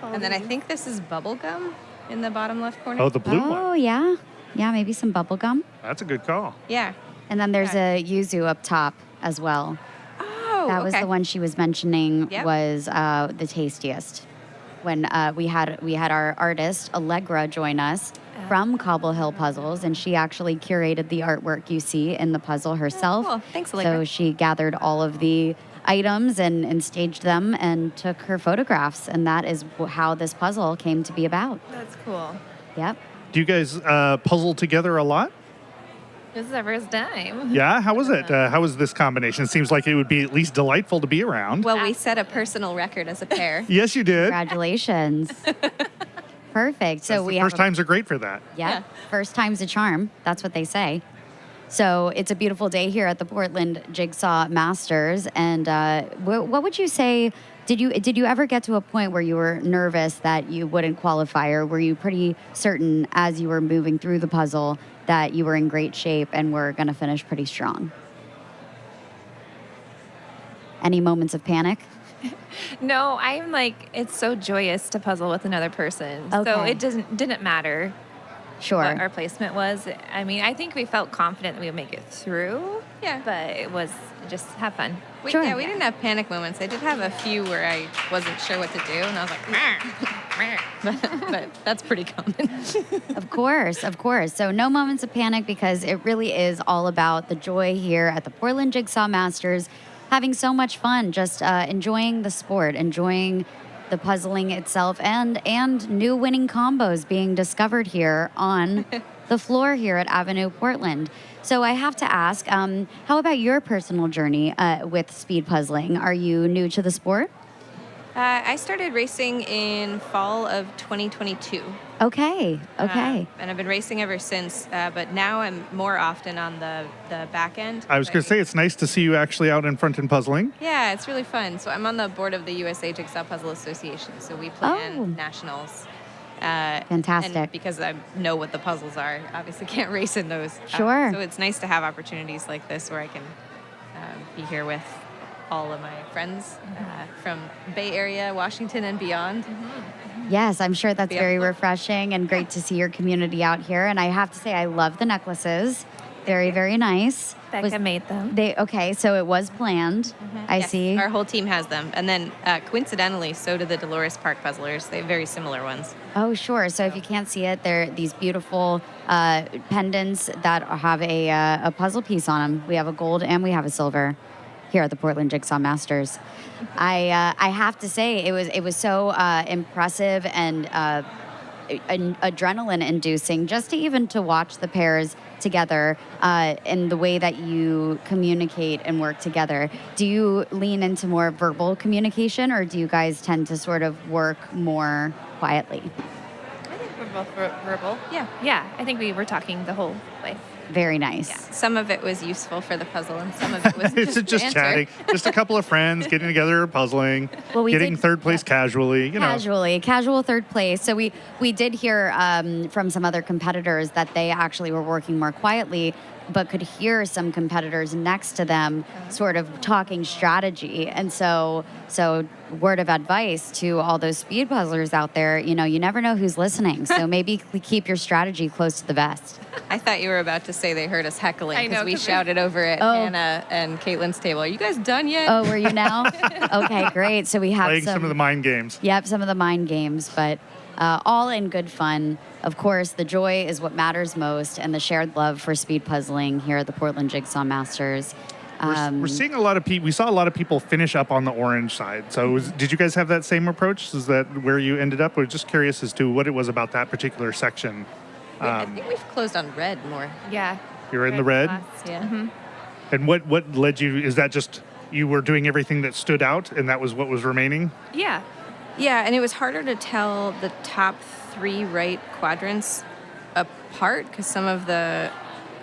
And then I think this is bubble gum in the bottom left corner. Oh, the blue Oh, one. yeah. Yeah, maybe some bubble gum. That's a good call. Yeah. And then there's a yuzu up top as well. Oh, That was okay. the one she was mentioning Yep. was the tastiest. when we had our artist Allegra join us from Cobble Hill Puzzles, and she actually curated the artwork you see in the puzzle herself. cool. Thanks, Allegra. So she gathered all of the items and staged them and took her photographs, and that is how this puzzle came to be about. That's cool. Yep. Do you guys puzzle together a lot? This is our first time. Yeah, how was it? How was this combination? It seems like it would be at least delightful to be around. Well, we set a personal record as a pair. Yes, you did. Congratulations. Perfect. So we First have times are great for that. yeah, first time's a charm. That's what they say. So it's a beautiful day here at the Portland Jigsaw Masters. And what would you say? Did you ever get to a point where you were nervous that you wouldn't qualify, or were you pretty certain as you were moving through the puzzle that you were in great shape and were going to finish pretty strong? Any moments of panic? No, I'm like, it's so joyous to puzzle with another person. So Okay. it didn't matter Sure. what our placement was. I mean, I think we felt confident that we would make it through. Yeah. But it was just have fun. Sure. Yeah, we didn't have panic moments. I did have a few where I wasn't sure what to do, and I was like, but that's pretty common. Of course, of course. So no moments of panic, because it really is all about the joy here at the Portland Jigsaw Masters, having so much fun, just enjoying the sport, enjoying the puzzling itself, and new winning combos being discovered here on the floor here at Avenue Portland. So I have to ask, how about your personal journey with speed puzzling? Are you new to the sport? I started racing in fall of 2022. Okay, okay. And I've been racing ever since, but now I'm more often on the back end. I was going to say, it's nice to see you actually out in front and puzzling. Yeah, it's really fun. So I'm on the board of the USA Jigsaw Puzzle Association. So we plan Oh. nationals. Fantastic. And because I know what the puzzles are, obviously can't race in those. Sure. So it's nice to have opportunities like this where I can be here with all of my friends from Bay Area, Washington, and beyond. Yes, I'm sure that's Yeah. very refreshing and great to see your community out here. And I have to say, I love the necklaces. Very, very nice. Becca made them. Okay, so it was planned. I Yes, see. Our whole team has them. And then coincidentally, so do the Dolores Park Puzzlers. They have very similar ones. Oh, sure. So if you can't see it, they're these beautiful pendants that have a puzzle piece on them. We have a gold and we have a silver here at the Portland Jigsaw Masters. I have to say, it was so impressive and adrenaline inducing just to watch the pairs together and the way that you communicate and work together. Do you lean into more verbal communication, or do you guys tend to sort of work more quietly? I think we're both verbal. Yeah. Yeah, I think we were talking the whole way. Very nice. Some of it was useful for the puzzle, and some of it was It's just just banter. chatting. Just a couple of friends getting together, puzzling, Well, we getting did- third place casually. Casual third place. So we did hear from some other competitors that they actually were working more quietly, but could hear some competitors next to them sort of talking strategy. And so word of advice to all those speed puzzlers out there, you never know who's listening. So maybe keep your strategy close to the vest. I thought you were about to say they heard us heckling I know, because we 'cause we- shouted over at Oh. Hannah and Caitlin's table. Are you guys done yet? Oh, were you now? Okay, great. So we have Playing some of the mind games. Yep, some of the mind games, but all in good fun. Of course, the joy is what matters most, and the shared love for speed puzzling here at the Portland Jigsaw Masters. We're seeing a lot of people. We saw a lot of people finish up on the orange side. So, did you guys have that same approach? Is that where you ended up? We're just curious as to what it was about that particular section. I think we've closed on red more. Yeah. You're in the red, Last. Yeah. and what led you? Is that just you were doing everything that stood out, and that was what was remaining? Yeah. Yeah, and it was harder to tell the top 3 right quadrants apart because some of the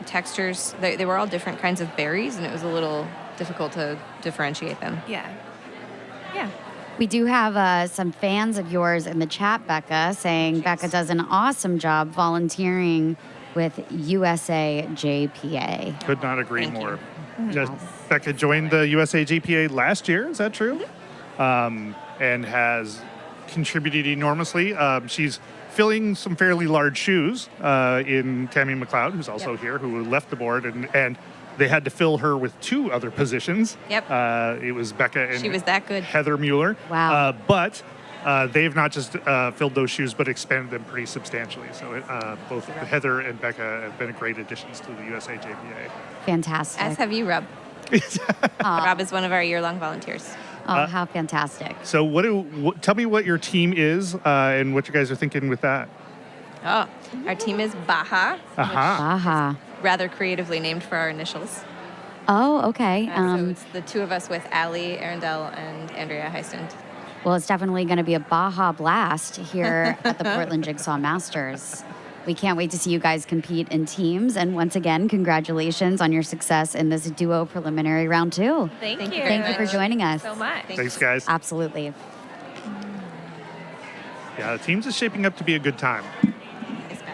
textures, they were all different kinds of berries, and it was a little difficult to differentiate them. Yeah. Yeah. We do have some fans of yours in the chat, Becca, saying Becca does an awesome job volunteering with USA JPA. Could not agree Thank you. more. Just, Becca joined the USA GPA last year. Is that true? And has contributed enormously. She's filling some fairly large shoes in Tammy McLeod, who's also here, who left the board, and they had to fill her with 2 other positions. Yep. It was Becca and She was that good. Heather Mueller. Wow. But they've not just filled those shoes, but expanded them pretty substantially. So both Heather and Becca have been great additions to the USA JPA. Fantastic. As have you, Rob. Rob is one of our year-long volunteers. Oh, how fantastic. So tell me what your team is and what you guys are thinking with that. Oh, our team is Baja, Baja. rather creatively named for our initials. Oh, okay. So it's the two of us with Allie Arundel and Andrea Heistund. Well, it's definitely going to be a Baja blast here at the Portland Jigsaw Masters. We can't wait to see you guys compete in teams. And once again, congratulations on your success in this duo preliminary round 2. Thank you. Thank you for joining us. So much. Thanks, guys. Absolutely. Yeah, the teams is shaping up to be a good time.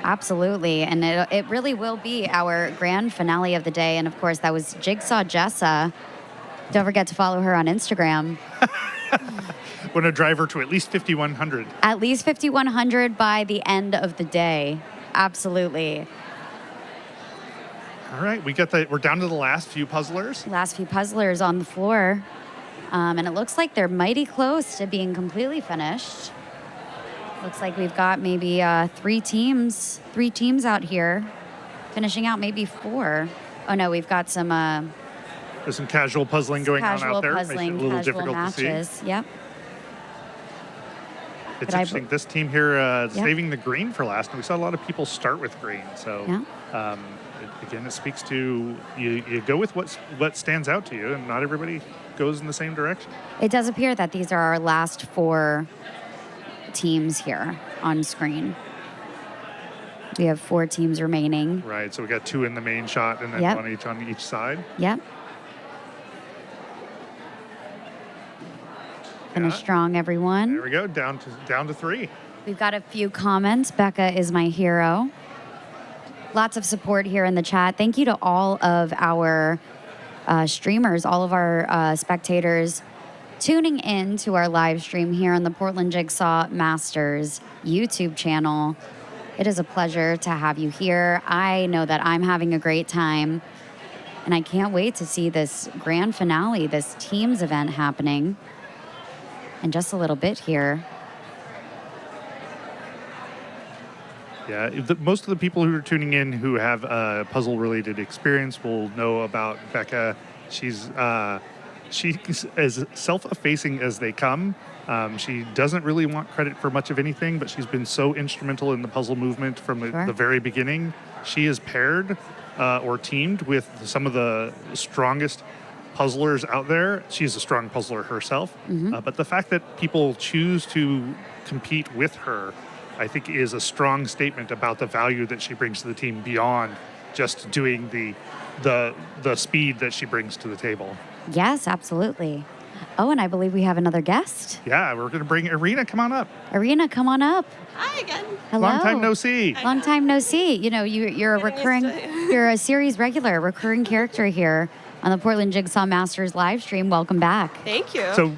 Absolutely. And it really will be our grand finale of the day. And of course, that was Jigsaw Jessa. Don't forget to follow her on Instagram. Want to drive her to at least 5,100. At least 5,100 by the end of the day. Absolutely. All right, we're down to the last few puzzlers. Last few puzzlers on the floor. And it looks like they're mighty close to being completely finished. Looks like we've got maybe 3 teams out here, finishing out maybe 4. Oh no, we've got some There's some casual puzzling going on out there. Puzzling, Makes it a little casual difficult matches. to see. Yep. It's But interesting. This team here saving the green for last, and we saw a lot of people start with green. So again, it speaks to you go with what stands out to you, and not everybody goes in the same direction. It does appear that these are our last 4 teams here on screen. We have 4 teams remaining. Right. So we got 2 in the main shot, and then Yep. 1 each on each side. Yep. Finish strong, everyone. There we go. Down to 3. We've got a few comments. Becca is my hero. Lots of support here in the chat. Thank you to all of our streamers, all of our spectators tuning in to our live stream here on the Portland Jigsaw Masters YouTube channel. It is a pleasure to have you here. I know that I'm having a great time, and I can't wait to see this grand finale, this teams event happening in just a little bit here. Yeah, most of the people who are tuning in who have a puzzle-related experience will know about Becca. She's as self-effacing as they come. She doesn't really want credit for much of anything, but she's been so instrumental in the puzzle movement from the very beginning. She is paired or teamed with some of the strongest puzzlers out there. She's a strong puzzler herself, but the fact that people choose to compete with her, I think, is a strong statement about the value that she brings to the team beyond just doing the speed that she brings to the table. Yes, absolutely. Oh, and I believe we have another guest. Yeah, we're going to bring Irina. Come on up. Irina, come on up. Hi again. Hello. Long time no see. Long time no see. You know, you're a recurring, you're a series regular, recurring character here on the Portland Jigsaw Masters live stream. Welcome back. Thank you. So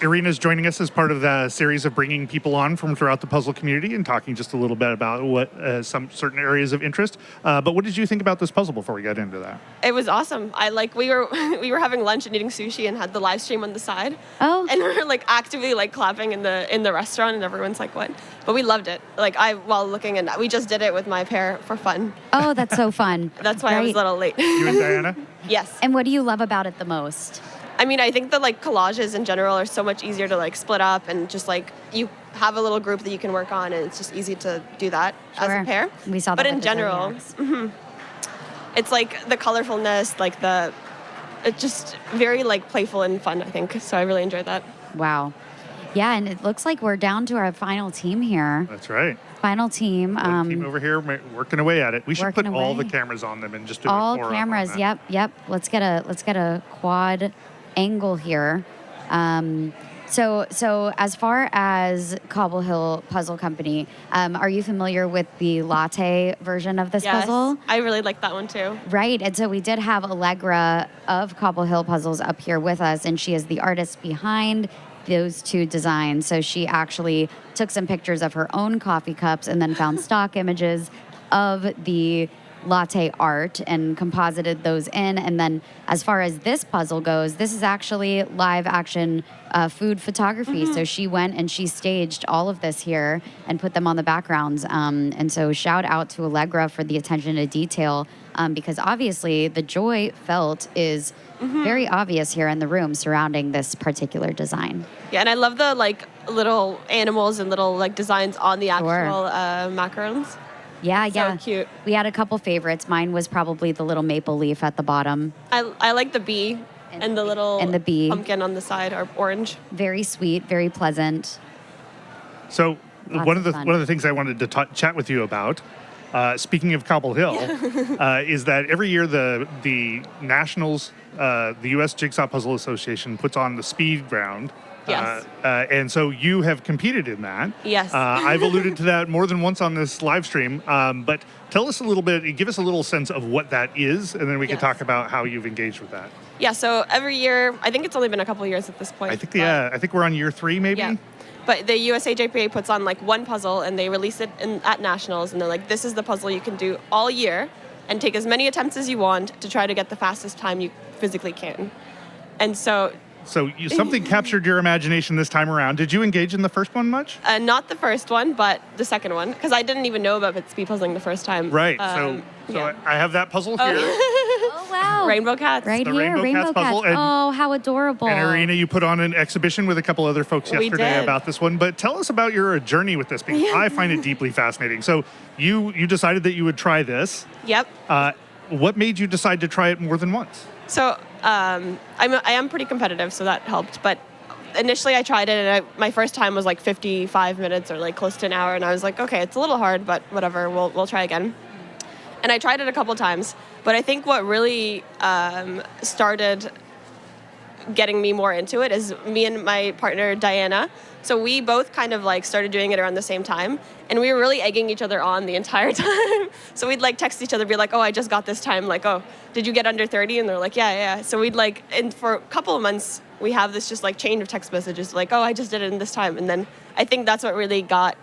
Irina's joining us as part of the series of bringing people on from throughout the puzzle community and talking just a little bit about what some certain areas of interest. But what did you think about this puzzle before we got into that? It was awesome. We were having lunch and eating sushi and had the live stream on the side. Oh. And we were actively clapping in the restaurant, and everyone's like, "What?" But we loved it. While looking, and we just did it with my pair for fun. Oh, that's so fun. That's why I was a little late. You and Diana? Yes. And what do you love about it the most? I mean, I think the collages in general are so much easier to split up, and just you have a little group that you can work on, and it's just easy to do that as a pair. We saw that. But in with the general, Zodiacs. it's the colorfulness, it's just very playful and fun, I think. So I really enjoyed that. Wow. Yeah, and it looks like we're down to our final team here. That's right. Final team. Team over here working away at it. We should put all the away. cameras on them and just do all a core cameras. up on that. Yep. Let's get a quad angle here. So as far as Cobble Hill Puzzle Company, are you familiar with the latte version of this puzzle? I really like that one too. Right, and so we did have Allegra of Cobble Hill Puzzles up here with us, and she is the artist behind those 2 designs. So she actually took some pictures of her own coffee cups and then found stock images of the latte art and composited those in. And then as far as this puzzle goes, this is actually live action food photography. So she went and she staged all of this here and put them on the backgrounds. And so shout out to Allegra for the attention to detail, because obviously the joy felt is very obvious here in the room surrounding this particular design. Yeah, and I love the like little animals and little like designs on the actual macarons. Yeah, So yeah. cute. We had a couple favorites. Mine was probably the little maple leaf at the bottom. I like the bee and the little and the bee. pumpkin on the side are orange. Very sweet, very pleasant. So Lots one of of fun. the things I wanted to chat with you about, speaking of Cobble Hill, is that every year the Nationals, the U.S. Jigsaw Puzzle Association puts on the speed round. Yes. And so you have competed in that. Yes. I've alluded to that more than once on this live stream. But tell us a little bit, give us a little sense of what that is, and then we can Yes. talk about how you've engaged with that. Yeah, so every year, I think it's only been a couple years at this point. I think but- I think we're on year 3 maybe. Yeah. But the USAJPA puts on like one puzzle and they release it at Nationals, and they're like, this is the puzzle you can do all year and take as many attempts as you want to try to get the fastest time you physically can. And so So something captured your imagination this time around. Did you engage in the first one much? not the first one, but the second one, because I didn't even know about speed puzzling the first time. Right. Yeah. So I have that puzzle here. Oh, wow. Rainbow Cats. Right The here, Rainbow Cats puzzle, and- Oh, how adorable. And Irina, you put on an exhibition with a couple other folks We yesterday did. about this one. But tell us about your journey with this, because I find it deeply fascinating. So you decided that you would try this. Yep. What made you decide to try it more than once? So I am pretty competitive, so that helped. But initially I tried it, and my first time was like 55 minutes or like close to an hour, and I was like, okay, it's a little hard, but whatever, we'll try again. And I tried it a couple times, but I think what really started getting me more into it is me and my partner Diana. So we both kind of like started doing it around the same time, and we were really egging each other on the entire time. So we'd like text each other, be like, oh, I just got this time. Like, oh, did you get under 30? And they're like, yeah. So we'd like, and for a couple of months, we have this just like chain of text messages, like, oh, I just did it in this time. And then I think that's what really got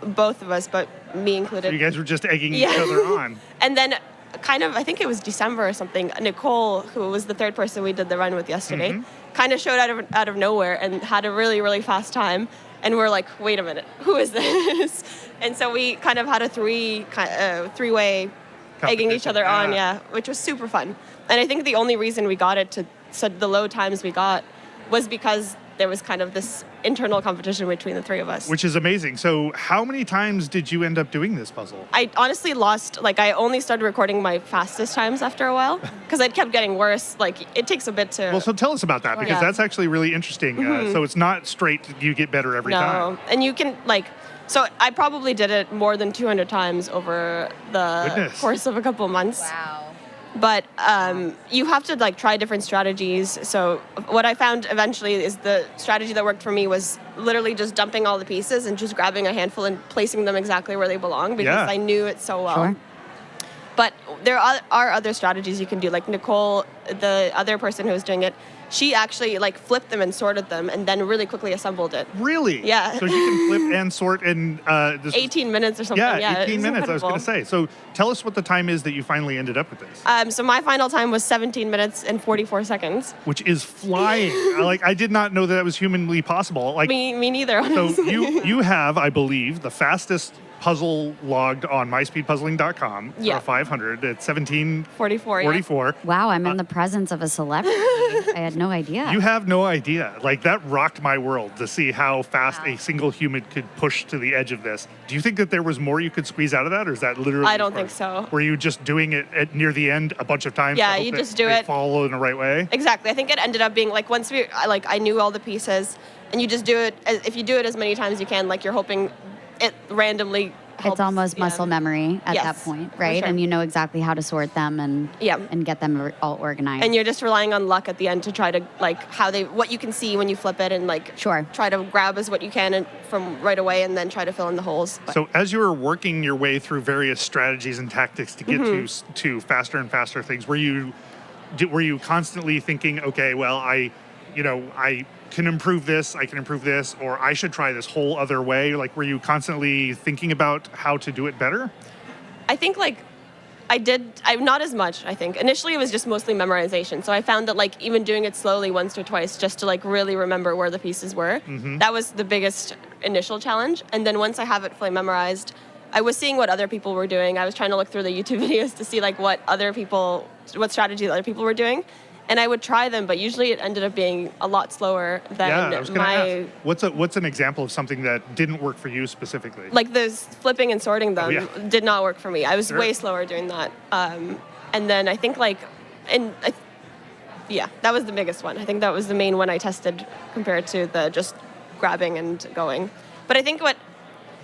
both of us, but me included. So you guys were just egging Yeah. each other on. And then kind of, I think it was December or something, Nicole, who was the third person we did the run with yesterday, kind of showed out of nowhere and had a really, really fast time. And we're like, wait a minute, who is this? And so we kind of had a three-way egging each other on, which was super fun. And I think the only reason we got it to the low times we got was because there was kind of this internal competition between the three of us. Which is amazing. So how many times did you end up doing this puzzle? I honestly lost, like I only started recording my fastest times after a while because it kept getting worse. Like it takes a bit to... Well, so tell us about that, because Yeah. that's actually really interesting. So it's not straight, you get better every time. And you can so I probably did it more than 200 times over the Goodness. course of a couple of months. Wow. But you have to like try different strategies. So what I found eventually is the strategy that worked for me was literally just dumping all the pieces and just grabbing a handful and placing them exactly where they belong, because Yeah. I knew it so well. Sure. But there are other strategies you can do. Like Nicole, the other person who was doing it, she actually like flipped them and sorted them and then really quickly assembled it. Really? Yeah. So you can flip and sort in... 18 minutes or something. Yeah, 18 it's minutes, I was going to incredible. say. So tell us what the time is that you finally ended up with this. So my final time was 17 minutes and 44 seconds. Which is flying. I did not know that was humanly possible. Like, Me neither, so honestly. you have, I believe, the fastest puzzle logged on myspeedpuzzling.com for Yeah. a 500 at 17:44. 44. Yeah. Wow, I'm in the presence of a celebrity. I had no idea. You have no idea. Like, that rocked my world to see how fast a single human could push to the edge of this. Do you think that there was more you could squeeze out of that, or is that literally... I don't think so. Were you just doing it near the end a bunch of times? Yeah, to hope you that just do they it. follow in the right way? Exactly. I think it ended up being like once I knew all the pieces, and you just do it. If you do it as many times as you can, like you're hoping it randomly helps. It's almost muscle memory at that Yes, point, for right? sure. And you know exactly how to sort them and Yeah. and get them all organized. And you're just relying on luck at the end to try to like what you can see when you flip it, and like Sure. try to grab as what you can from right away, and then try to fill in the holes. But So as you were working your way through various strategies and tactics to get to faster and faster things, were you constantly thinking, okay, well, I can improve this, I can improve this, or I should try this whole other way? Like, were you constantly thinking about how to do it better? I think like I'm not as much, I think. Initially, it was just mostly memorization. So I found that like even doing it slowly once or twice just to like really remember where the pieces were, that was the biggest initial challenge. And then once I have it fully memorized, I was seeing what other people were doing. I was trying to look through the YouTube videos to see like what strategies other people were doing. And I would try them, but usually it ended up being a lot slower than I was going to ask, what's an example of something that didn't work for you specifically? like this flipping and sorting them did not work for me. I was Sure. way slower doing that. And then I think that was the biggest one. I think that was the main one I tested compared to the just grabbing and going. But I think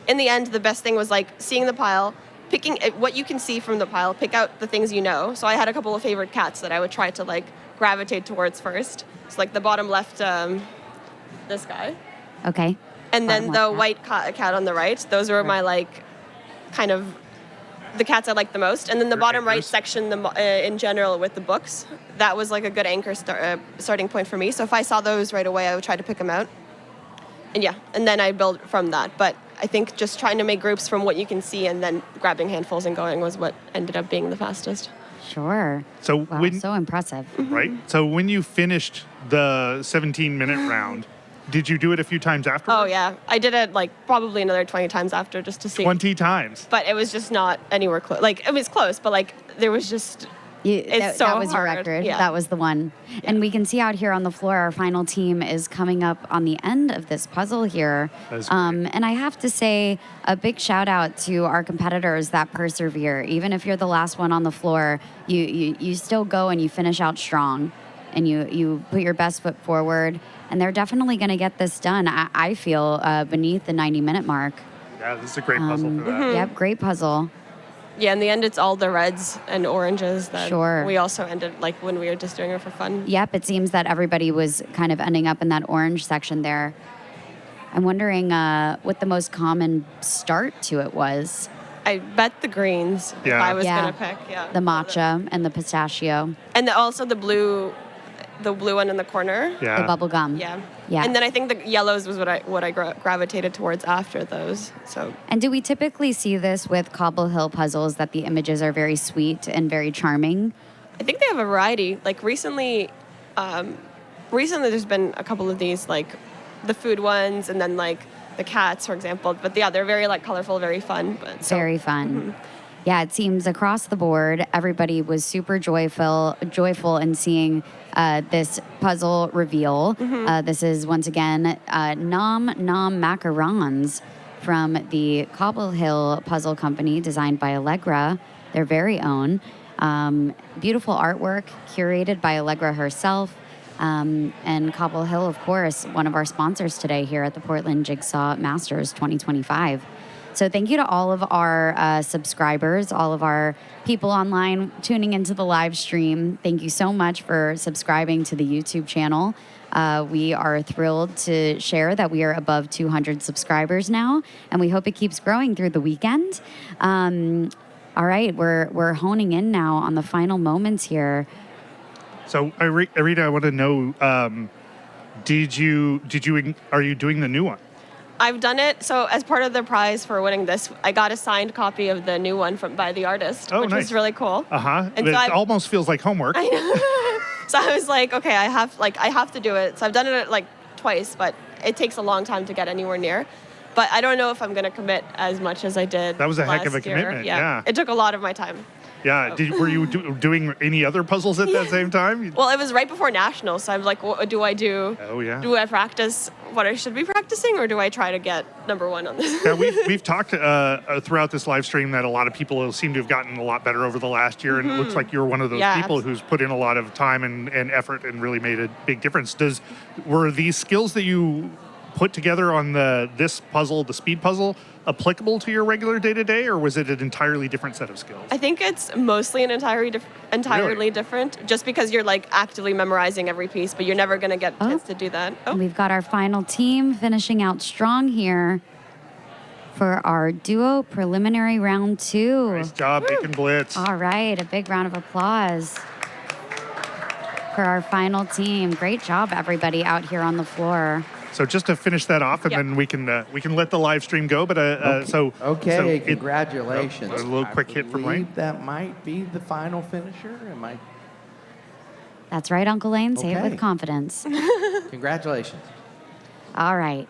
in the end, the best thing was like seeing the pile, picking what you can see from the pile, pick out the things you know. So I had a couple of favorite cats that I would try to like gravitate towards first. So like the bottom left, this guy. Okay. And then Bottom the left white cat on the right. Those were my like kind of the cats I liked the most. And then the Your bottom right anchors? section in general with the books, that was like a good anchor starting point for me. So if I saw those right away, I would try to pick them out. And then I build from that. But I think just trying to make groups from what you can see and then grabbing handfuls and going was what ended up being the fastest. Sure. So Wow, so impressive. right? So when you finished the 17-minute round, did you do it a few times afterwards? Oh, yeah. I did it like probably another 20 times after just to see. 20 times. But it was just not anywhere close. Like, it was close, but like there was just... It's so that was your hard. record. Yeah. That was the one. And we can see out here on the floor, our final team is coming up on the end of this puzzle here. That's great. And I have to say a big shout out to our competitors that persevere. Even if you're the last one on the floor, you still go and you finish out strong, and you put your best foot forward. And they're definitely going to get this done. I feel beneath the 90-minute mark. Yeah, this is a great puzzle for that. Yep, great puzzle. Yeah, in the end, it's all the reds and oranges that Sure. we also ended, like, when we were just doing it for fun. Yep, it seems that everybody was kind of ending up in that orange section there. I'm wondering what the most common start to it was. I bet the greens, if Yeah. I was Yeah. going to pick, yeah. The matcha and the pistachio, And also the blue one in the corner. Yeah. the bubble gum. Yeah. Yeah. And then I think the yellows was what I gravitated towards after those. So And do we typically see this with Cobble Hill puzzles, that the images are very sweet and very charming? I think they have a variety. Like recently there's been a couple of these, like the food ones and then like the cats, for example. But yeah, they're very like colorful, very fun. Very fun. Yeah, it seems across the board, everybody was super joyful in seeing this puzzle reveal. This is once again Nom Nom Macarons from the Cobble Hill Puzzle Company, designed by Allegra, their very own. Beautiful artwork curated by Allegra herself. And Cobble Hill, of course, one of our sponsors today here at the Portland Jigsaw Masters 2025. So thank you to all of our subscribers, all of our people online tuning into the live stream. Thank you so much for subscribing to the YouTube channel. We are thrilled to share that we are above 200 subscribers now, and we hope it keeps growing through the weekend. All right, we're honing in now on the final moments here. So, Arita, I want to know, are you doing the new one? I've done it. So as part of the prize for winning this, I got a signed copy of the new one by the artist, Oh, which nice. was really cool. Uh-huh. And It so almost feels like homework. I know. So I was like, okay, I have to do it. So I've done it like twice, but it takes a long time to get anywhere near. But I don't know if I'm going to commit as much as I did. That was a heck of a last year. commitment, yeah. It took a lot of my time. Yeah. Were you doing any other puzzles at that same time? Well, it was right before nationals, so I'm like, what do I do? Oh, yeah. Do I practice what I should be practicing, or do I try to get number one on this? Yeah, we've talked throughout this live stream that a lot of people seem to have gotten a lot better over the last year, and it looks like you're one of those Yeah, people who's put in a lot of time and effort and really made a big difference. Were these skills that you put together on this puzzle, the speed puzzle, applicable to your regular day-to-day, or was it an entirely different set of skills? I think it's mostly an entirely Really? different, just because you're like actively memorizing every piece, but you're never going to get a chance to do that. And we've got our final team finishing out strong here for our duo preliminary round 2. Nice job, Bacon Blitz. All right, a big round of applause for our final team. Great job, everybody out here on the floor. So just to finish that off, and Yep. then we can let the live stream go. But Okay, congratulations. A little quick hit from I believe Lane. that might be the final finisher. Am I? That's right, Uncle Lane. Say it Okay. with confidence. Congratulations. All right.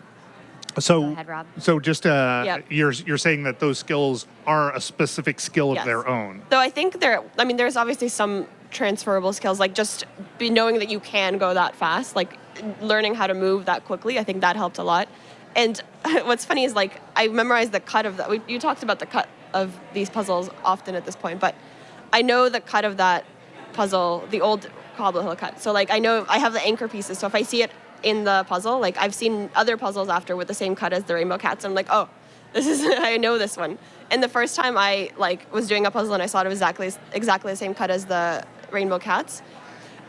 So, Go ahead, Rob. so just Yep. you're saying that those skills are a specific skill of Yes. their own. Though I think there's obviously some transferable skills, like just be knowing that you can go that fast, like learning how to move that quickly. I think that helped a lot. And what's funny is like I memorized the cut of that. You talked about the cut of these puzzles often at this point, but I know the cut of that puzzle, the old Cobble Hill cut. So like I know I have the anchor pieces. So if I see it in the puzzle, like I've seen other puzzles after with the same cut as the Rainbow Cats, I'm like, oh, this is I know this one. And the first time I like was doing a puzzle and I saw it was exactly the same cut as the Rainbow Cats,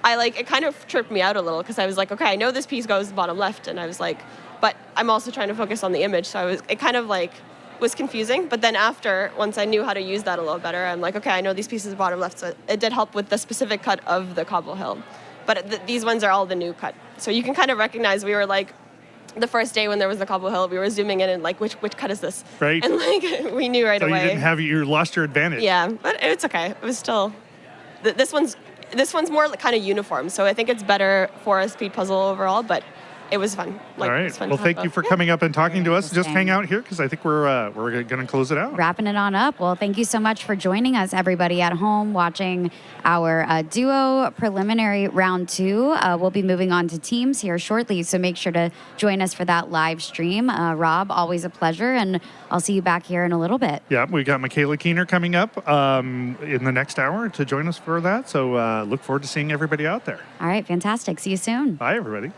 it kind of tripped me out a little because I was like, okay, I know this piece goes bottom left, and I was like, but I'm also trying to focus on the image, so it kind of like was confusing. But then once I knew how to use that a little better, I'm like, okay, I know these pieces bottom left, so it did help with the specific cut of the Cobble Hill. But these ones are all the new cut, so you can kind of recognize. We were like, the first day when there was the Cobble Hill, we were zooming in and like, which cut is this? Right. And like we knew right So away. you lost your advantage. Yeah, but it's okay. It was still, this one's more kind of uniform, so I think it's better for a speed puzzle overall. But it was fun. All It right. was fun Well, to thank have you both. for coming up and talking to us. Just Interesting. hang out here because I think we're going to close it out. Wrapping it on up. Well, thank you so much for joining us, everybody at home watching our duo preliminary round 2. We'll be moving on to teams here shortly, so make sure to join us for that live stream. Rob, always a pleasure, and I'll see you back here in a little bit. Yeah, we got Michaela Keener coming up in the next hour to join us for that. So look forward to seeing everybody out there. All right, fantastic. See you soon. Bye, everybody.